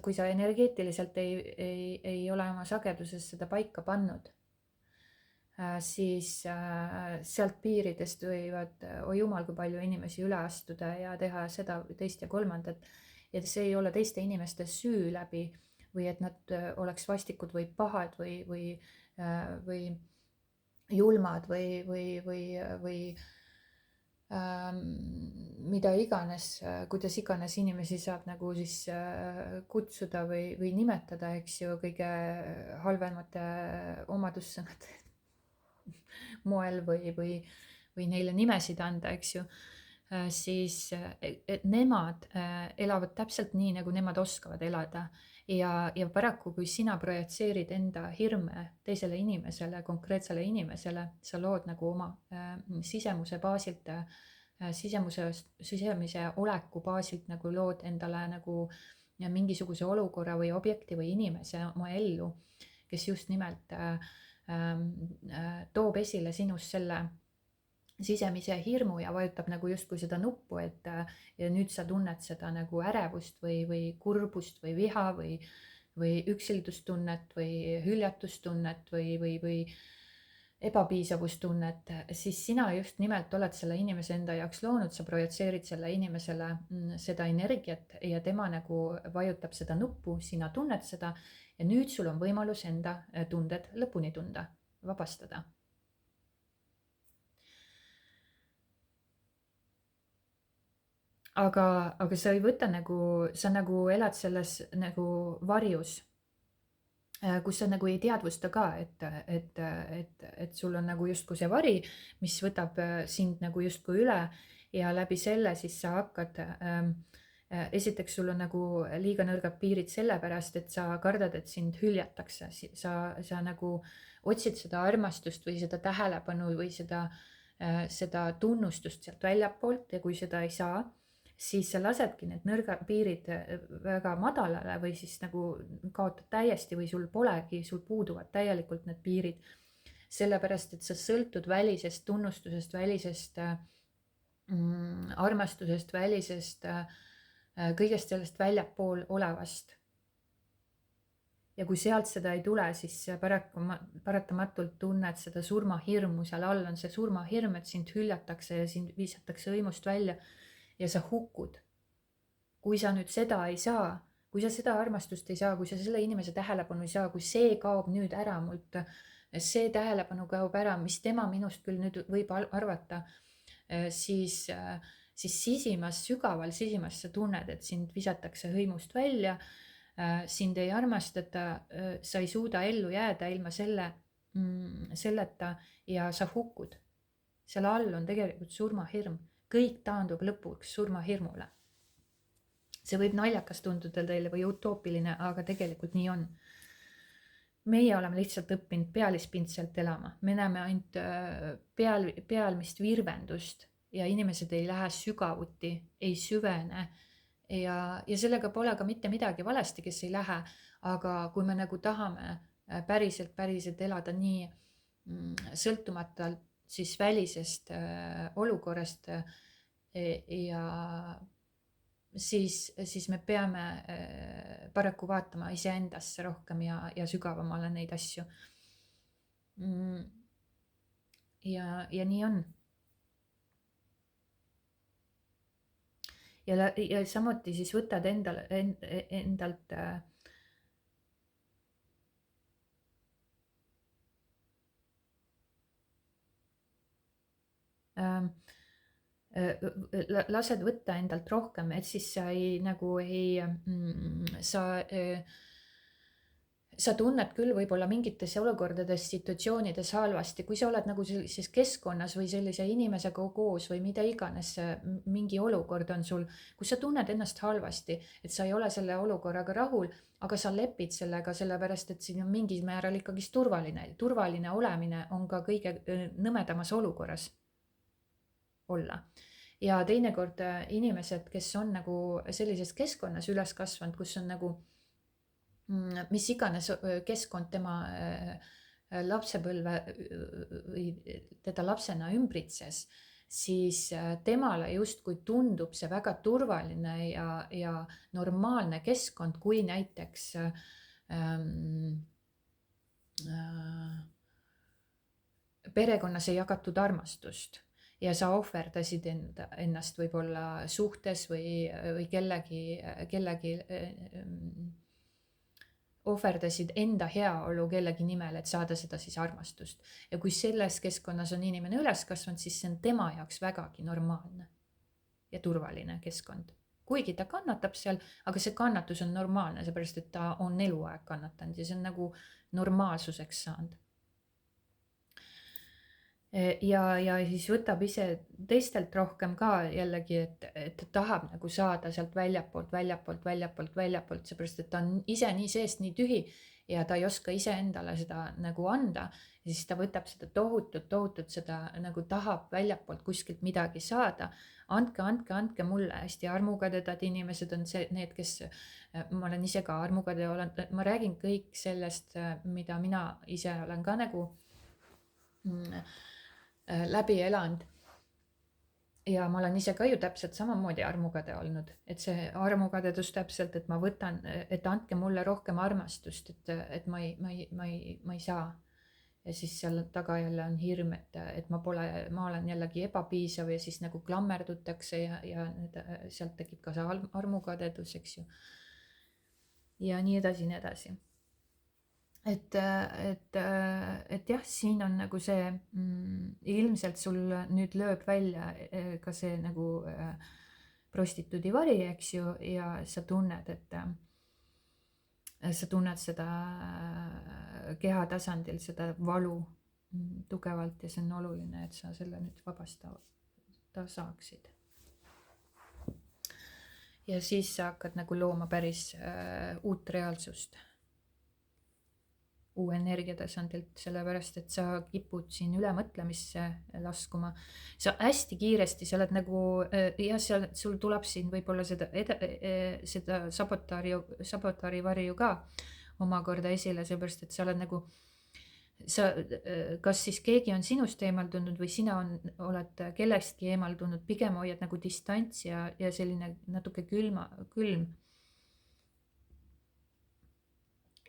kui sa energeetiliselt ei ole oma sageduses seda paika pannud, siis sealt piiridest võivad, oi jumal, kui palju inimesi üle astuda ja teha seda, teist ja kolmandat. Ja see ei ole teiste inimeste süü läbi või et nad oleks vastikud või pahad või julmad või mida iganes, kuidas iganes inimesi saab nagu siis kutsuda või nimetada, eks ju, kõige halvemate omadussõnade moel või neile nimesid anda, eks ju, siis et nemad elavad täpselt nii, nagu nemad oskavad elada. Ja paraku, kui sina projitseerid enda hirme teisele inimesele, konkreetsele inimesele, sa lood nagu oma sisemuse baasilt, sisemise oleku baasilt nagu lood endale nagu mingisuguse olukorra või objekti või inimese oma ellu, kes just nimelt toob esile sinus selle sisemise hirmu ja vajutab nagu justkui seda nuppu, et ja nüüd sa tunned seda nagu ärevust või kurbust või viha või üksildustunnet või hüljatustunnet või ebapiisavustunnet, siis sina just nimelt oled selle inimese enda jaoks loonud, sa projitseerid selle inimesele seda energiat ja tema nagu vajutab seda nuppu, sina tunned seda ja nüüd sul on võimalus enda tunded lõpuni tunda, vabastada. Aga sa ei võta nagu, sa nagu elad selles nagu varjus, kus sa nagu ei teadvusta ka, et sul on nagu justkui see vari, mis võtab sind nagu justkui üle ja läbi selle siis sa hakkad, esiteks sul on nagu liiga nõrgad piirid sellepärast, et sa kardad, et sind hüljatakse, sa nagu otsid seda armastust või seda tähelepanu või seda tunnustust sealt väljapoolt ja kui seda ei saa, siis sa lasedki need nõrgad piirid väga madalale või siis nagu kaotad täiesti või sul puuduvad täielikult need piirid. Sellepärast, et sa sõltud välisest tunnustusest, välisest armastusest, välisest kõigest sellest väljapool olevast. Ja kui sealt seda ei tule, siis paratamatult tunned seda surmahirmu, seal all on see surmahirm, et sind hüljatakse ja sind viisatakse hõimust välja. Ja sa hukud. Kui sa nüüd seda ei saa, kui sa seda armastust ei saa, kui sa selle inimese tähelepanu ei saa, kui see kaob nüüd ära mult, see tähelepanu kaob ära, mis tema minust küll nüüd võib arvata, siis sisimas, sügaval sisimas sa tunned, et sind visatakse hõimust välja, sind ei armastata, sa ei suuda ellu jääda ilma selleta ja sa hukud. Seal all on tegelikult surmahirm. Kõik taandub lõpuks surmahirmule. See võib naljakas tunduda teile või utoopiline, aga tegelikult nii on. Meie oleme lihtsalt õppinud pealispindselt elama. Me näeme ainult pealmist virvendust ja inimesed ei lähe sügavuti, ei süvene. Ja sellega pole ka mitte midagi valesti, kes ei lähe. Aga kui me nagu tahame päriselt elada nii sõltumatult, siis välisest olukorrast ja siis me peame paraku vaatama iseendasse rohkem ja sügavamale neid asju. Ja nii on. Ja samuti siis võtad endalt lased võtta endalt rohkem, et siis sa tunned küll võib-olla mingites olukordades, situatsioonides halvasti, kui sa oled nagu sellises keskkonnas või sellise inimesega koos või mida iganes, mingi olukord on sul, kus sa tunned ennast halvasti, et sa ei ole selle olukorraga rahul, aga sa lepid sellega, sellepärast et siin on mingil määral ikkagi turvaline olemine on ka kõige nõmedamas olukorras olla. Ja teinekord inimesed, kes on nagu sellises keskkonnas üles kasvanud, kus on nagu mis iganes keskkond tema lapsepõlve või teda lapsena ümbritses, siis temale justkui tundub see väga turvaline ja normaalne keskkond, kui näiteks perekonnas ei jagatud armastust ja sa ohverdasid ennast võib-olla suhtes või kellegi ohverdasid enda heaolu kellegi nimel, et saada seda siis armastust. Ja kui selles keskkonnas on inimene üles kasvanud, siis see on tema jaoks vägagi normaalne ja turvaline keskkond. Kuigi ta kannatab seal, aga see kannatus on normaalne, seepärast et ta on eluaeg kannatanud ja see on nagu normaalsuseks saanud. Ja siis võtab ise teistelt rohkem ka jällegi, et ta tahab nagu saada sealt väljapoolt, seepärast et ta on ise nii seest nii tühi ja ta ei oska iseendale seda nagu anda. Ja siis ta võtab seda tohutut seda nagu tahab väljapoolt kuskilt midagi saada. Andke mulle, hästi armukadedad inimesed on need, kes, ma olen ise ka armukade olnud, ma räägin kõik sellest, mida mina ise olen ka nagu läbi elanud. Ja ma olen ise ka ju täpselt samamoodi armukade olnud, et see armukadedus täpselt, et ma võtan, et andke mulle rohkem armastust, et ma ei saa. Ja siis seal taga jälle on hirm, et ma olen jällegi ebapiisav ja siis nagu klammerdutakse ja sealt tekib ka see armukadedus, eks ju. Ja nii edasi. Et jah, siin on nagu see, ilmselt sul nüüd lööb välja ka see nagu prostituudi vari, eks ju, ja sa tunned seda keha tasandil, seda valu tugevalt ja see on oluline, et sa selle nüüd vabastada saaksid. Ja siis sa hakkad nagu looma päris uut reaalsust. Uue energiatasandilt, sellepärast, et sa kipud siin ülemõtlemisse laskuma. Sa hästi kiiresti, sa oled nagu, ja sul tuleb siin võib-olla seda sabotaari varju ka omakorda esile, sellepärast, et sa oled nagu, kas siis keegi on sinust eemaldunud või sina oled kellestki eemaldunud, pigem hoiad nagu distants ja selline natuke külm.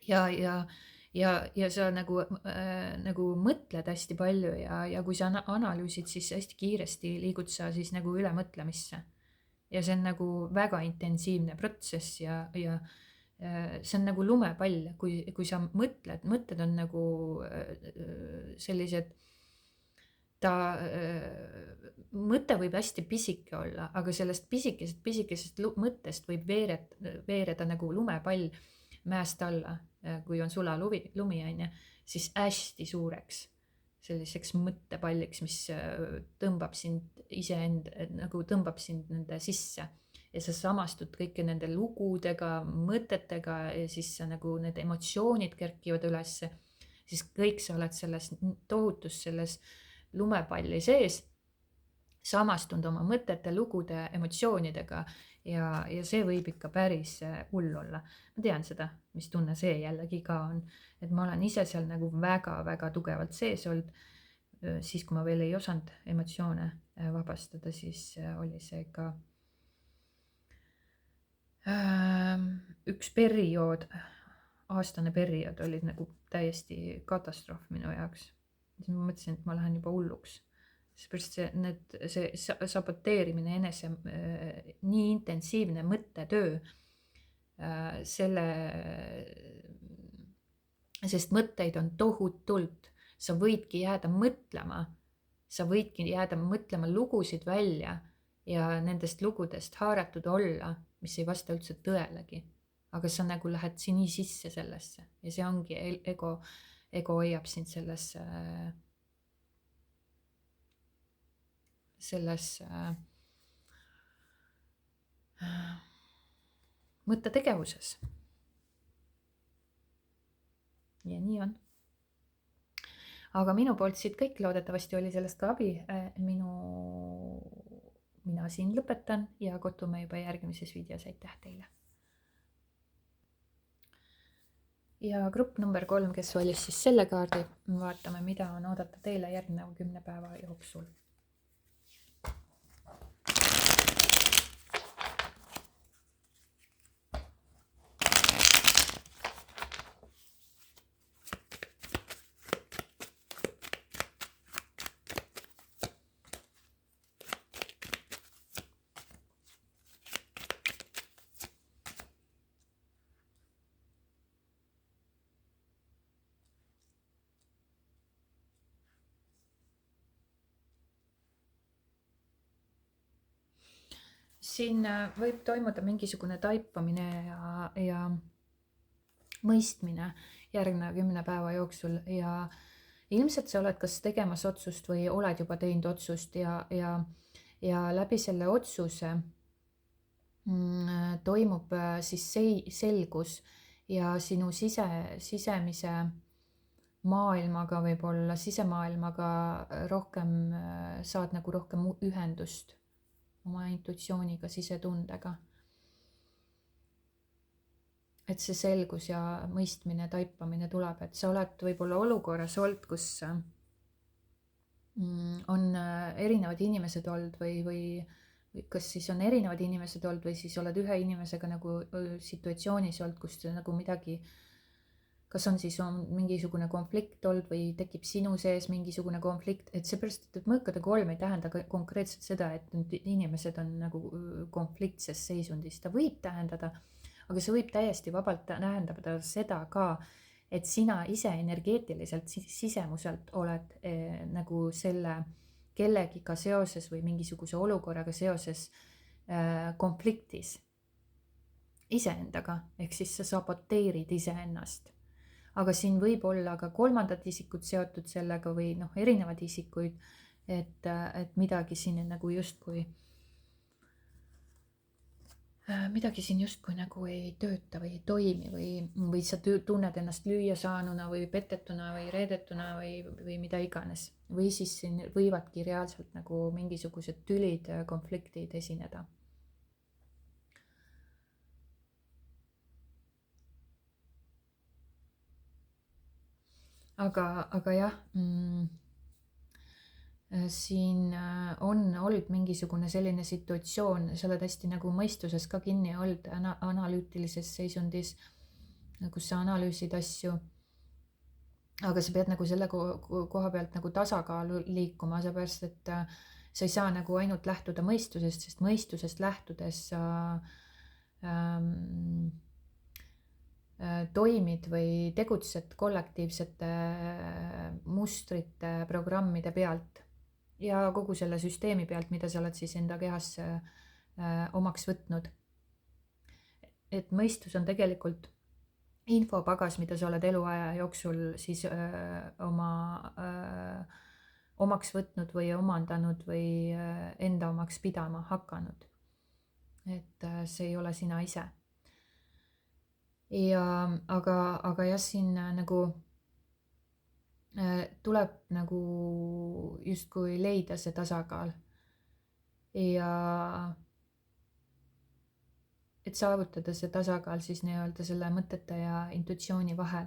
Ja sa nagu mõtled hästi palju ja kui sa analüüsid, siis hästi kiiresti liigud sa siis nagu ülemõtlemisse. Ja see on nagu väga intensiivne protsess ja see on nagu lumepall, kui sa mõtted on nagu sellised, mõte võib hästi pisike olla, aga sellest pisikesest mõttest võib veereda nagu lumepall mäest alla, kui on sulalumi, siis hästi suureks selliseks mõttepalliks, mis tõmbab sind nende sisse ja sa samastud kõike nende lugudega, mõtetega ja siis sa nagu need emotsioonid kerkivad ülesse, siis kõik sa oled selles tohutus selles lumepalli sees, samastunud oma mõtete, lugude, emotsioonidega ja see võib ikka päris hull olla. Ma tean seda, mis tunne see jällegi ka on, et ma olen ise seal nagu väga-väga tugevalt sees olnud. Siis, kui ma veel ei osanud emotsioone vabastada, siis oli see ka üks periood, aastane periood oli nagu täiesti katastroof minu jaoks. Siis ma mõtlesin, et ma lähen juba hulluks. Seepärast see saboteerimine enese nii intensiivne mõttetöö, sest mõtteid on tohutult, sa võidki jääda mõtlema lugusid välja ja nendest lugudest haaratud olla, mis ei vasta üldse tõelegi, aga sa nagu lähed nii sisse sellesse ja see ongi ego hoiab sind selles mõttetegevuses. Ja nii on. Aga minu poolt siit kõik, loodetavasti oli sellest ka abi. Mina siin lõpetan ja kohtume juba järgmises videos. Aitäh teile! ja grupp number 3, kes valis siis selle kaardi, vaatame, mida on oodata teile järgneva 10 päeva jooksul. Siin võib toimuda mingisugune taipamine ja mõistmine järgneva 10 päeva jooksul ja ilmselt sa oled kas tegemas otsust või oled juba teinud otsust ja läbi selle otsuse toimub siis selgus ja sinu sisemise maailmaga võib-olla, sisemaailmaga rohkem saad nagu rohkem ühendust oma intuitsiooniga, sisetundega. Et see selgus ja mõistmine, taipamine tuleb, et sa oled võib-olla olukorras olnud, kus on erinevad inimesed olnud või kas siis on erinevad inimesed olnud või siis oled ühe inimesega nagu situatsioonis olnud, kus nagu midagi, kas on siis mingisugune konflikt olnud või tekib sinu sees mingisugune konflikt, et seepärast, et mõõkade 3 ei tähenda konkreetselt seda, et nüüd inimesed on nagu konfliktses seisundis, ta võib tähendada, aga see võib täiesti vabalt tähendada seda ka, et sina ise energeetiliselt sisemuselt oled nagu selle kellegiga seoses või mingisuguse olukorraga seoses konfliktis iseendaga, ehk siis sa saboteerid iseennast. Aga siin võib olla ka kolmandad isikud seotud sellega või erinevad isikuid, et midagi siin nagu justkui nagu ei tööta või ei toimi või sa tunned ennast lüüa saanuna või petetuna või reedetuna või mida iganes. Või siis siin võivadki reaalselt nagu mingisugused tülid, konfliktid esineda. Aga jah, siin on olnud mingisugune selline situatsioon, sa oled hästi nagu mõistuses ka kinni olnud analüütilises seisundis, kus sa analüüsid asju. Aga sa pead nagu selle koha pealt nagu tasakaalu liikuma, seepärast et sa ei saa nagu ainult lähtuda mõistusest, sest mõistusest lähtudes sa toimid või tegutsed kollektiivsete mustrite, programmide pealt ja kogu selle süsteemi pealt, mida sa oled siis enda kehas omaks võtnud. Et mõistus on tegelikult infopagas, mida sa oled eluaja jooksul siis omaks võtnud või omandanud või enda omaks pidama hakanud. Et see ei ole sina ise. Aga jah, siin nagu tuleb nagu justkui leida see tasakaal ja et saavutada see tasakaal siis nii-öelda selle mõtete ja intuitsiooni vahel.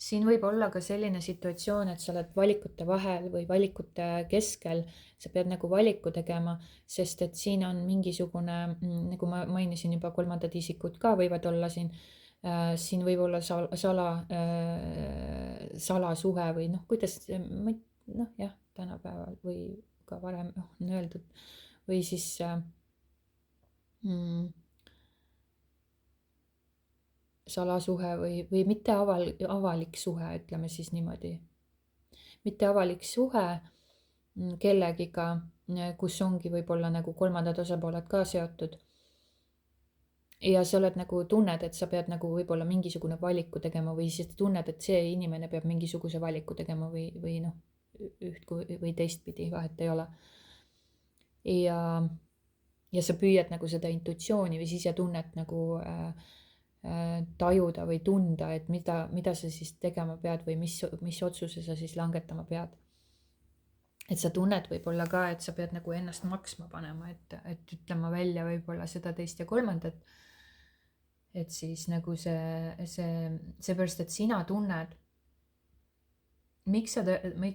Siin võib olla ka selline situatsioon, et sa oled valikute vahel või valikute keskel, sa pead nagu valiku tegema, sest et siin on mingisugune, nagu ma mainisin juba, kolmandad isikud ka võivad olla siin võib olla salasuhe või kuidas, jah, tänapäeval või ka varem on öeldud, või siis salasuhe või mitte avalik suhe, ütleme siis niimoodi. Mitte avalik suhe kellegiga, kus ongi võib-olla nagu kolmandad osapooled ka seotud. Ja sa oled nagu tunned, et sa pead nagu võib-olla mingisugune valiku tegema või siis tunned, et see inimene peab mingisuguse valiku tegema või üht või teistpidi, vahet ei ole. Ja sa püüad nagu seda intuitsiooni või sisetunnet nagu tajuda või tunda, et mida sa siis tegema pead või mis otsuse sa siis langetama pead. et sa tunned võib-olla ka, et sa pead nagu ennast maksma panema, et ütlema välja võib-olla seda, teist ja kolmandat. Et siis nagu seepärast, et sina tunned, miks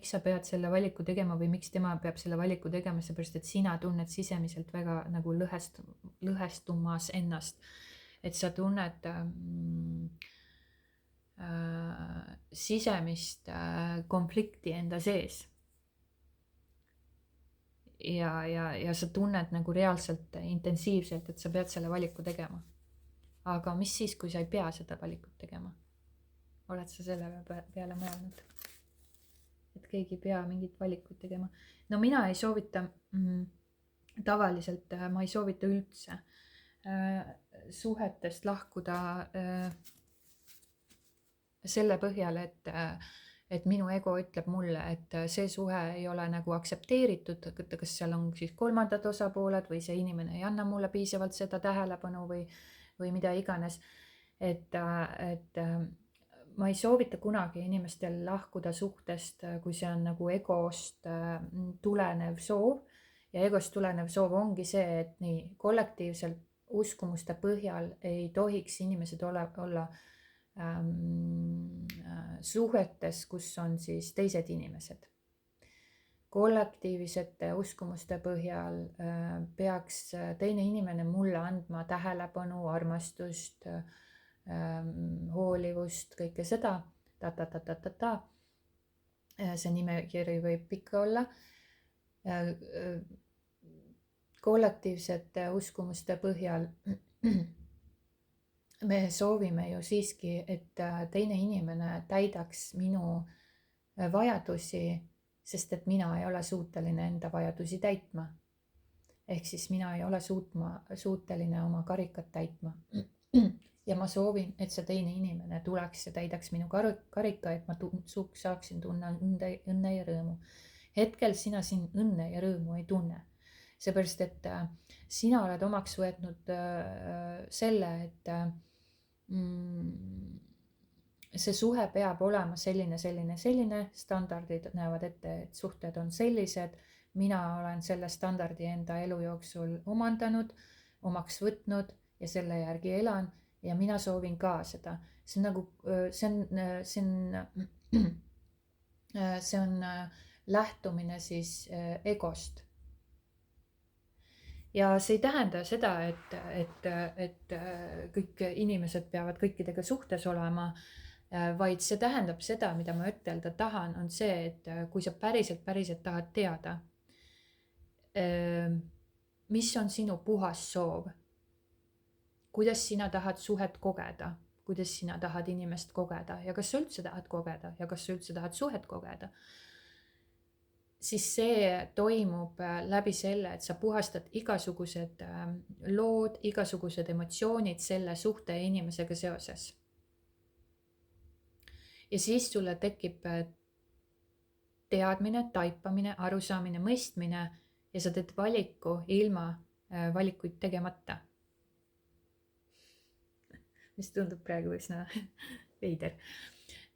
sa pead selle valiku tegema või miks tema peab selle valiku tegema, seepärast, et sina tunned sisemiselt väga nagu lõhestumas ennast. Et sa tunned sisemist konflikti enda sees. Ja sa tunned nagu reaalselt intensiivselt, et sa pead selle valiku tegema. Aga mis siis, kui sa ei pea seda valikut tegema? Oled sa selle peale mõelnud? Et keegi ei pea mingit valikut tegema. No mina ei soovita, tavaliselt ma ei soovita üldse suhetest lahkuda selle põhjal, et minu ego ütleb mulle, et see suhe ei ole nagu aktsepteeritud, kas seal on siis kolmandad osapooled või see inimene ei anna mulle piisavalt seda tähelepanu või mida iganes. Et ma ei soovita kunagi inimestel lahkuda suhtest, kui see on nagu egost tulenev soov. Ja egost tulenev soov ongi see, et nii kollektiivselt uskumuste põhjal ei tohiks inimesed olla suhetes, kus on siis teised inimesed. Kollektiivsete uskumuste põhjal peaks teine inimene mulle andma tähelepanu, armastust, hoolivust, kõike seda. See nimekiri võib pikk olla. Kollektiivsete uskumuste põhjal me soovime ju siiski, et teine inimene täidaks minu vajadusi, sest et mina ei ole suuteline enda vajadusi täitma. Ehk siis mina ei ole suuteline oma karikat täitma. Ja ma soovin, et see teine inimene tuleks ja täidaks minu karika, et ma saaksin tunna õnne ja rõõmu. Hetkel sina siin õnne ja rõõmu ei tunne. Seepärast, et sina oled omaks võetnud selle, et see suhe peab olema selline, standardid näevad ette, et suhted on sellised, mina olen selle standardi enda elu jooksul omandanud, omaks võtnud ja selle järgi elan ja mina soovin ka seda. See on nagu, see on lähtumine siis egost. Ja see ei tähenda seda, et kõik inimesed peavad kõikidega suhtes olema, vaid see tähendab seda, mida ma ütelda tahan, on see, et kui sa päriselt tahad teada, mis on sinu puhas soov, kuidas sina tahad suhet kogeda, kuidas sina tahad inimest kogeda ja kas sa üldse tahad kogeda ja kas sa üldse tahad suhet kogeda, siis see toimub läbi selle, et sa puhastad igasugused lood, igasugused emotsioonid selle suhte inimesega seoses. Ja siis sulle tekib teadmine, taipamine, arusaamine, mõistmine ja sa teed valiku ilma valikuid tegemata. Mis tundub praegu üsna veider.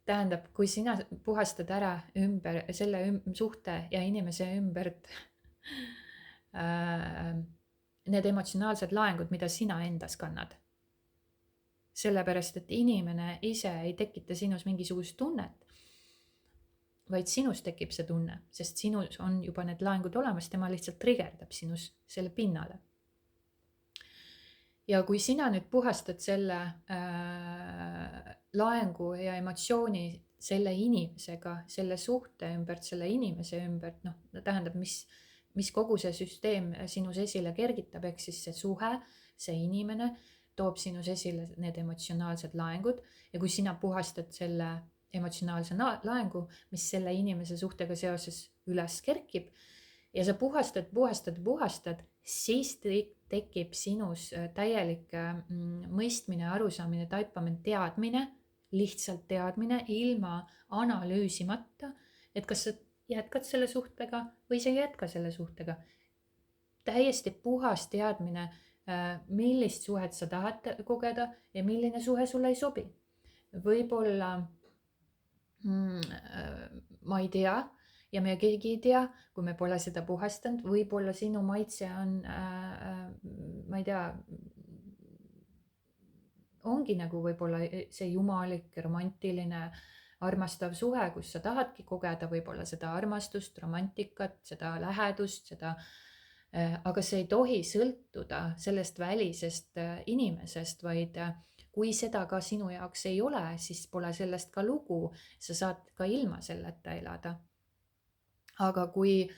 Tähendab, kui sina puhastad ära ümber selle suhte ja inimese ümbert need emotsionaalsed laengud, mida sina endas kannad. Sellepärast, et inimene ise ei tekita sinus mingisugust tunnet, vaid sinus tekib see tunne, sest sinus on juba need laengud olemas, tema lihtsalt trigerdab sinus selle pinnale. Ja kui sina nüüd puhastad selle laengu ja emotsiooni selle inimesega, selle suhte ümbert, selle inimese ümbert, tähendab, mis kogu see süsteem sinus esile kergitab, ehk siis see suhe, see inimene toob sinus esile need emotsionaalsed laengud ja kui sina puhastad selle emotsionaalse laengu, mis selle inimese suhtega seoses üles kerkib ja sa puhastad, siis tekib sinus täielik mõistmine, arusaamine, taipamine, teadmine, lihtsalt teadmine ilma analüüsimata, et kas sa jätkad selle suhtega või sa ei jätka selle suhtega. Täiesti puhas teadmine, millist suhet sa tahad kogeda ja milline suhe sulle ei sobi. Võib-olla, ma ei tea, ja me keegi ei tea, kui me pole seda puhastanud, võib-olla sinu maitse on, ma ei tea, ongi nagu võib-olla see jumalik, romantiline, armastav suhe, kus sa tahadki kogeda võib-olla seda armastust, romantikat, seda lähedust, seda, aga see ei tohi sõltuda sellest välisest inimesest, vaid kui seda ka sinu jaoks ei ole, siis pole sellest ka lugu, sa saad ka ilma selleta elada. Aga kui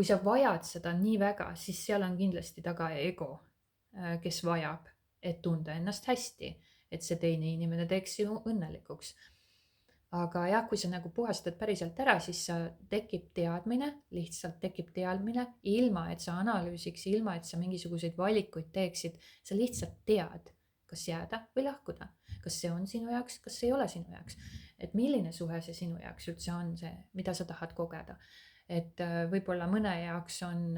sa vajad seda nii väga, siis seal on kindlasti taga ego, kes vajab, et tunda ennast hästi, et see teine inimene teeks sinu õnnelikuks. Aga jah, kui sa nagu puhastad päriselt ära, siis tekib teadmine, lihtsalt tekib teadmine, ilma et sa analüüsiks, ilma et sa mingisuguseid valikuid teeksid, sa lihtsalt tead, kas jääda või lahkuda, kas see on sinu jaoks, kas see ei ole sinu jaoks, et milline suhe see sinu jaoks üldse on see, mida sa tahad kogeda. Et võib-olla mõne jaoks on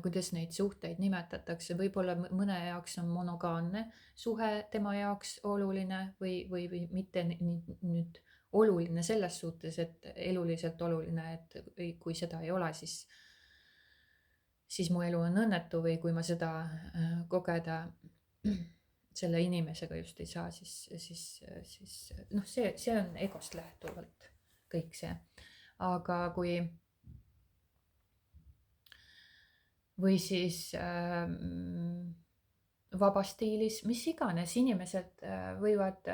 kuidas neid suhteid nimetatakse, võib-olla mõne jaoks on monogaamne suhe tema jaoks oluline või mitte nüüd oluline selles suhtes, et eluliselt oluline, et kui seda ei ole, siis mu elu on õnnetu, või kui ma seda kogeda selle inimesega just ei saa, siis noh, see on egost lähtuvalt kõik see. Aga või siis vabastiilis, mis iganes, inimesed võivad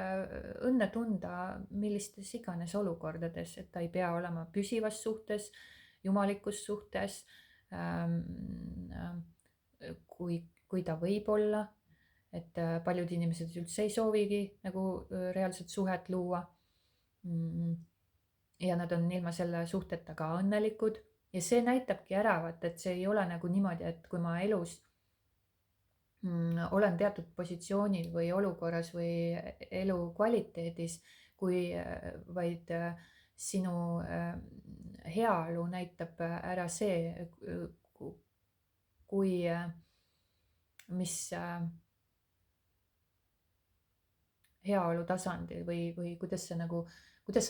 õnne tunda millistes iganes olukordades, et ta ei pea olema püsivas suhtes, jumalikus suhtes, kui ta võib olla, et paljud inimesed üldse ei soovigi nagu reaalset suhet luua. Ja nad on ilma selle suhteta ka õnnelikud. Ja see näitabki ära, et see ei ole nagu niimoodi, et kui ma elus olen teatud positsioonil või olukorras või elu kvaliteedis, vaid sinu heaolu näitab ära see, mis heaolu tasandil või kuidas sa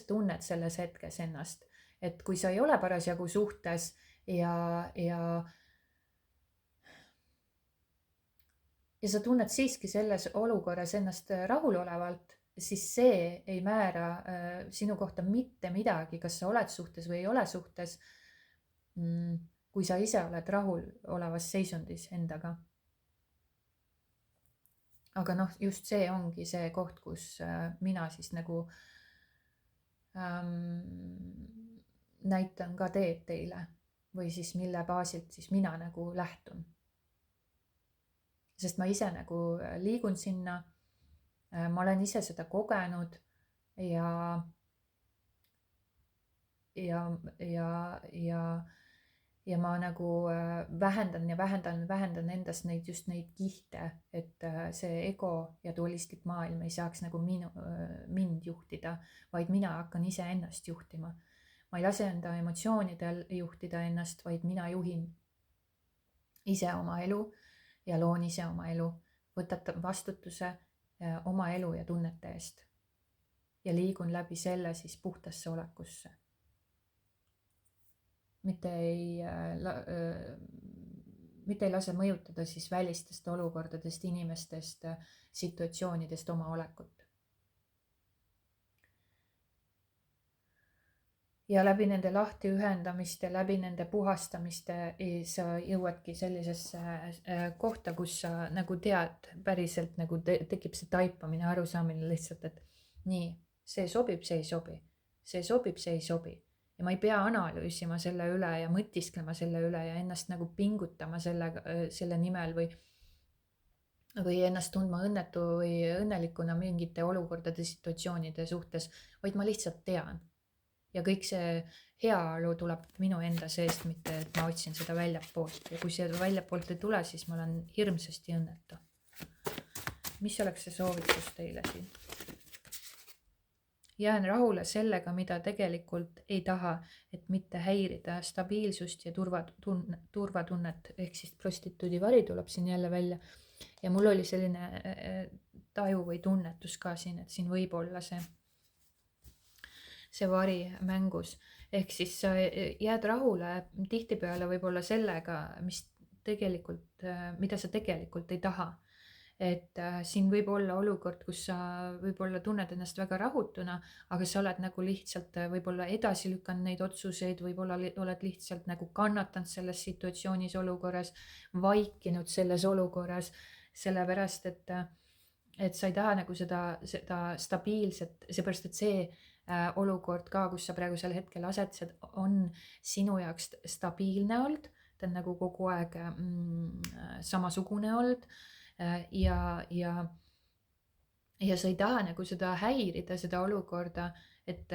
tunned selles hetkes ennast. Et kui sa ei ole parasjagu suhtes ja sa tunned siiski selles olukorras ennast rahulolevalt, siis see ei määra sinu kohta mitte midagi, kas sa oled suhtes või ei ole suhtes, kui sa ise oled rahulolevas seisundis endaga. Aga noh, just see ongi see koht, kus mina siis nagu näitan ka teed teile või siis mille baasilt siis mina nagu lähtun. Sest ma ise nagu liigun sinna, ma olen ise seda kogenud ja ma nagu vähendan endast just neid kihte, et see ego ja dualistlik maailm ei saaks nagu mind juhtida, vaid mina hakkan ise ennast juhtima. Ma ei lase enda emotsioonidel juhtida ennast, vaid mina juhin ise oma elu ja loon ise oma elu, võtan vastutuse oma elu ja tunnete eest ja liigun läbi selle siis puhtasse olekusse. Mitte ei lase mõjutada siis välistest olukordadest, inimestest, situatsioonidest oma olekut. Ja läbi nende lahtiühendamiste, läbi nende puhastamiste sa jõuadki sellisesse kohta, kus sa nagu tead päriselt, nagu tekib see taipamine, arusaamine lihtsalt, et nii, see sobib, see ei sobi, see sobib, see ei sobi. Ja ma ei pea analüüsima selle üle ja mõtisklema selle üle ja ennast nagu pingutama selle nimel või ennast tundma õnnetu või õnnelikuna mingite olukordade, situatsioonide suhtes, vaid ma lihtsalt tean. Ja kõik see heaolu tuleb minu enda seest, mitte et ma otsin seda väljapoolt. Ja kui see väljapoolt ei tule, siis ma olen hirmsasti õnnetu. Mis oleks see soovitus teile siin? Jään rahule sellega, mida tegelikult ei taha, et mitte häirida stabiilsust ja turvatunnet, ehk siis prostituudi vari tuleb siin jälle välja. Ja mul oli selline taju või tunnetus ka siin, et siin võib olla see vari mängus. Ehk siis sa jääd rahule tihtipeale võib-olla sellega, mida sa tegelikult ei taha. Et siin võib olla olukord, kus sa võib-olla tunned ennast väga rahutuna, aga sa oled nagu lihtsalt võib-olla edasi lükanud neid otsuseid, võib-olla oled lihtsalt nagu kannatanud selles situatsioonis, olukorras, vaikinud selles olukorras, sellepärast et sa ei taha nagu seda stabiilset, seepärast et see olukord ka, kus sa praegusel hetkel asetsed, on sinu jaoks stabiilne olnud, ta on nagu kogu aeg samasugune olnud ja sa ei taha nagu seda häirida, seda olukorda, et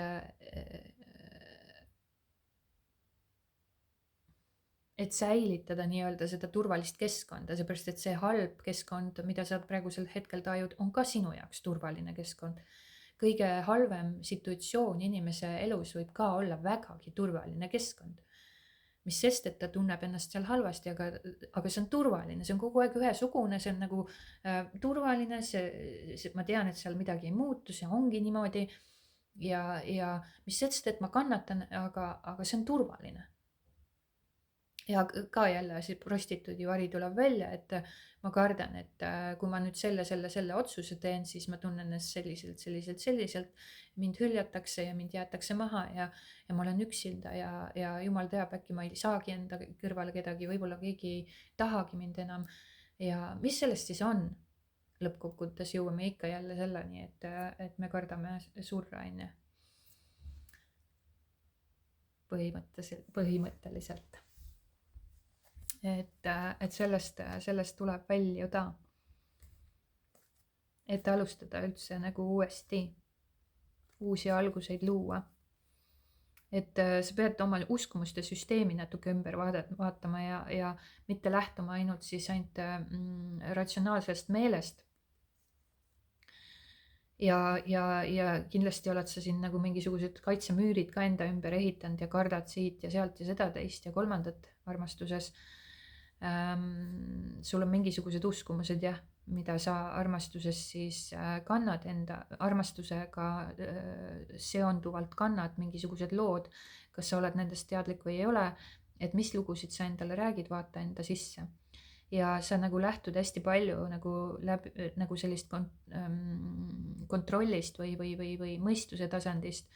säilitada nii-öelda seda turvalist keskkonda, seepärast et see halb keskkond, mida sa praegusel hetkel tajud, on ka sinu jaoks turvaline keskkond. Kõige halvem situatsioon inimese elus võib ka olla vägagi turvaline keskkond. Mis sest, et ta tunneb ennast seal halvasti, aga see on turvaline, see on kogu aeg ühesugune, see on nagu turvaline, ma tean, et seal midagi ei muutu, see ongi niimoodi. Ja mis sest, et ma kannatan, aga see on turvaline. Ja ka jälle see prostituudi vari tuleb välja, et ma kardan, et kui ma nüüd selle otsuse teen, siis ma tunnen ennast selliselt, mind hüljatakse ja mind jäetakse maha ja ma olen üksinda ja jumal teab, äkki ma ei saagi enda kõrvale kedagi, võib-olla keegi ei tahagi mind enam. Ja mis sellest siis on? Lõppkokkuvõttes jõuame ikka jälle selleni, et me kardame surra, onju. Põhimõtteliselt. Et sellest tuleb väljuda, et alustada üldse nagu uusi alguseid luua. Et sa pead oma uskumuste süsteemi natuke ümber vaatama ja mitte lähtuma ainult ratsionaalsest meelest. Ja kindlasti oled sa siin nagu mingisugused kaitsemüürid ka enda ümber ehitanud ja kardad siit ja sealt ja seda, teist ja kolmandat armastuses. Sul on mingisugused uskumused jah, mida sa armastuses siis kannad enda armastusega seonduvalt kannad mingisugused lood, kas sa oled nendest teadlik või ei ole, et mis lugusid sa endale räägid, vaata enda sisse. Ja sa nagu lähtud hästi palju nagu sellist kontrollist või mõistuse tasandist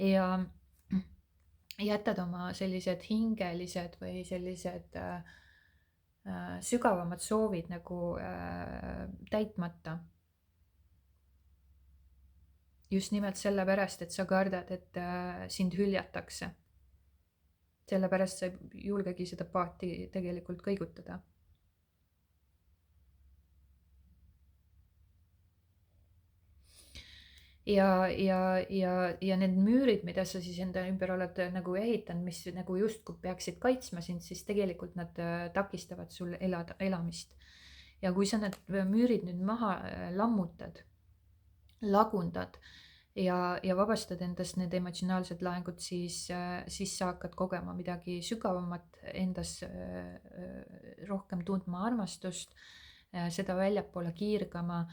ja jätad oma sellised hingelised või sellised sügavamad soovid nagu täitmata. Just nimelt sellepärast, et sa kardad, et sind hüljatakse. Sellepärast sa ei julgegi seda paati tegelikult kõigutada. Ja need müürid, mida sa siis enda ümber oled nagu ehitanud, mis nagu justkui peaksid kaitsma sind, siis tegelikult nad takistavad sul elamist. Ja kui sa need müürid nüüd maha lammutad, lagundad ja vabastad endast need emotsionaalsed laengud, siis sa hakkad kogema midagi sügavamat endas, rohkem tundma armastust, seda väljapoole kiirgama,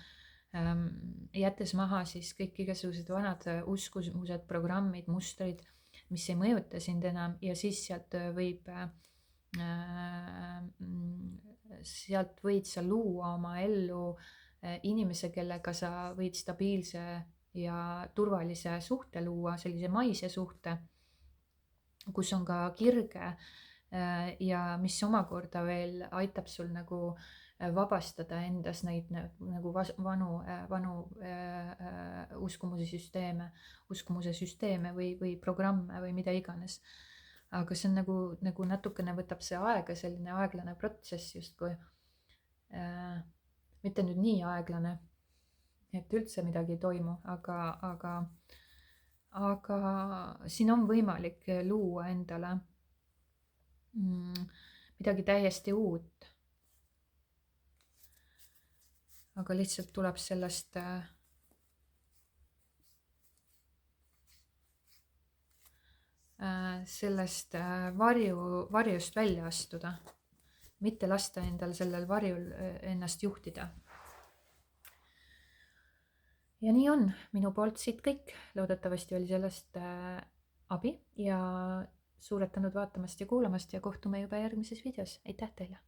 jättes maha siis kõik igasugused vanad uskumused, programmid, mustrid, mis ei mõjuta sind enam ja siis sealt võid sa luua oma ellu inimese, kellega sa võid stabiilse ja turvalise suhte luua, sellise maise suhte, kus on ka kirge ja mis omakorda veel aitab sul nagu vabastada endas neid nagu vanu uskumuse süsteeme või programme või mida iganes. Aga see on nagu natukene võtab see aega, selline aeglane protsess justkui. Mitte nüüd nii aeglane, et üldse midagi ei toimu, aga siin on võimalik luua endale midagi täiesti uut. Aga lihtsalt tuleb sellest varjust välja astuda, mitte lasta endal sellel varjul ennast juhtida. ja nii on minu poolt siit kõik, loodetavasti oli sellest abi ja suured tänud vaatamast ja kuulamast ja kohtume juba järgmises videos, aitäh teile!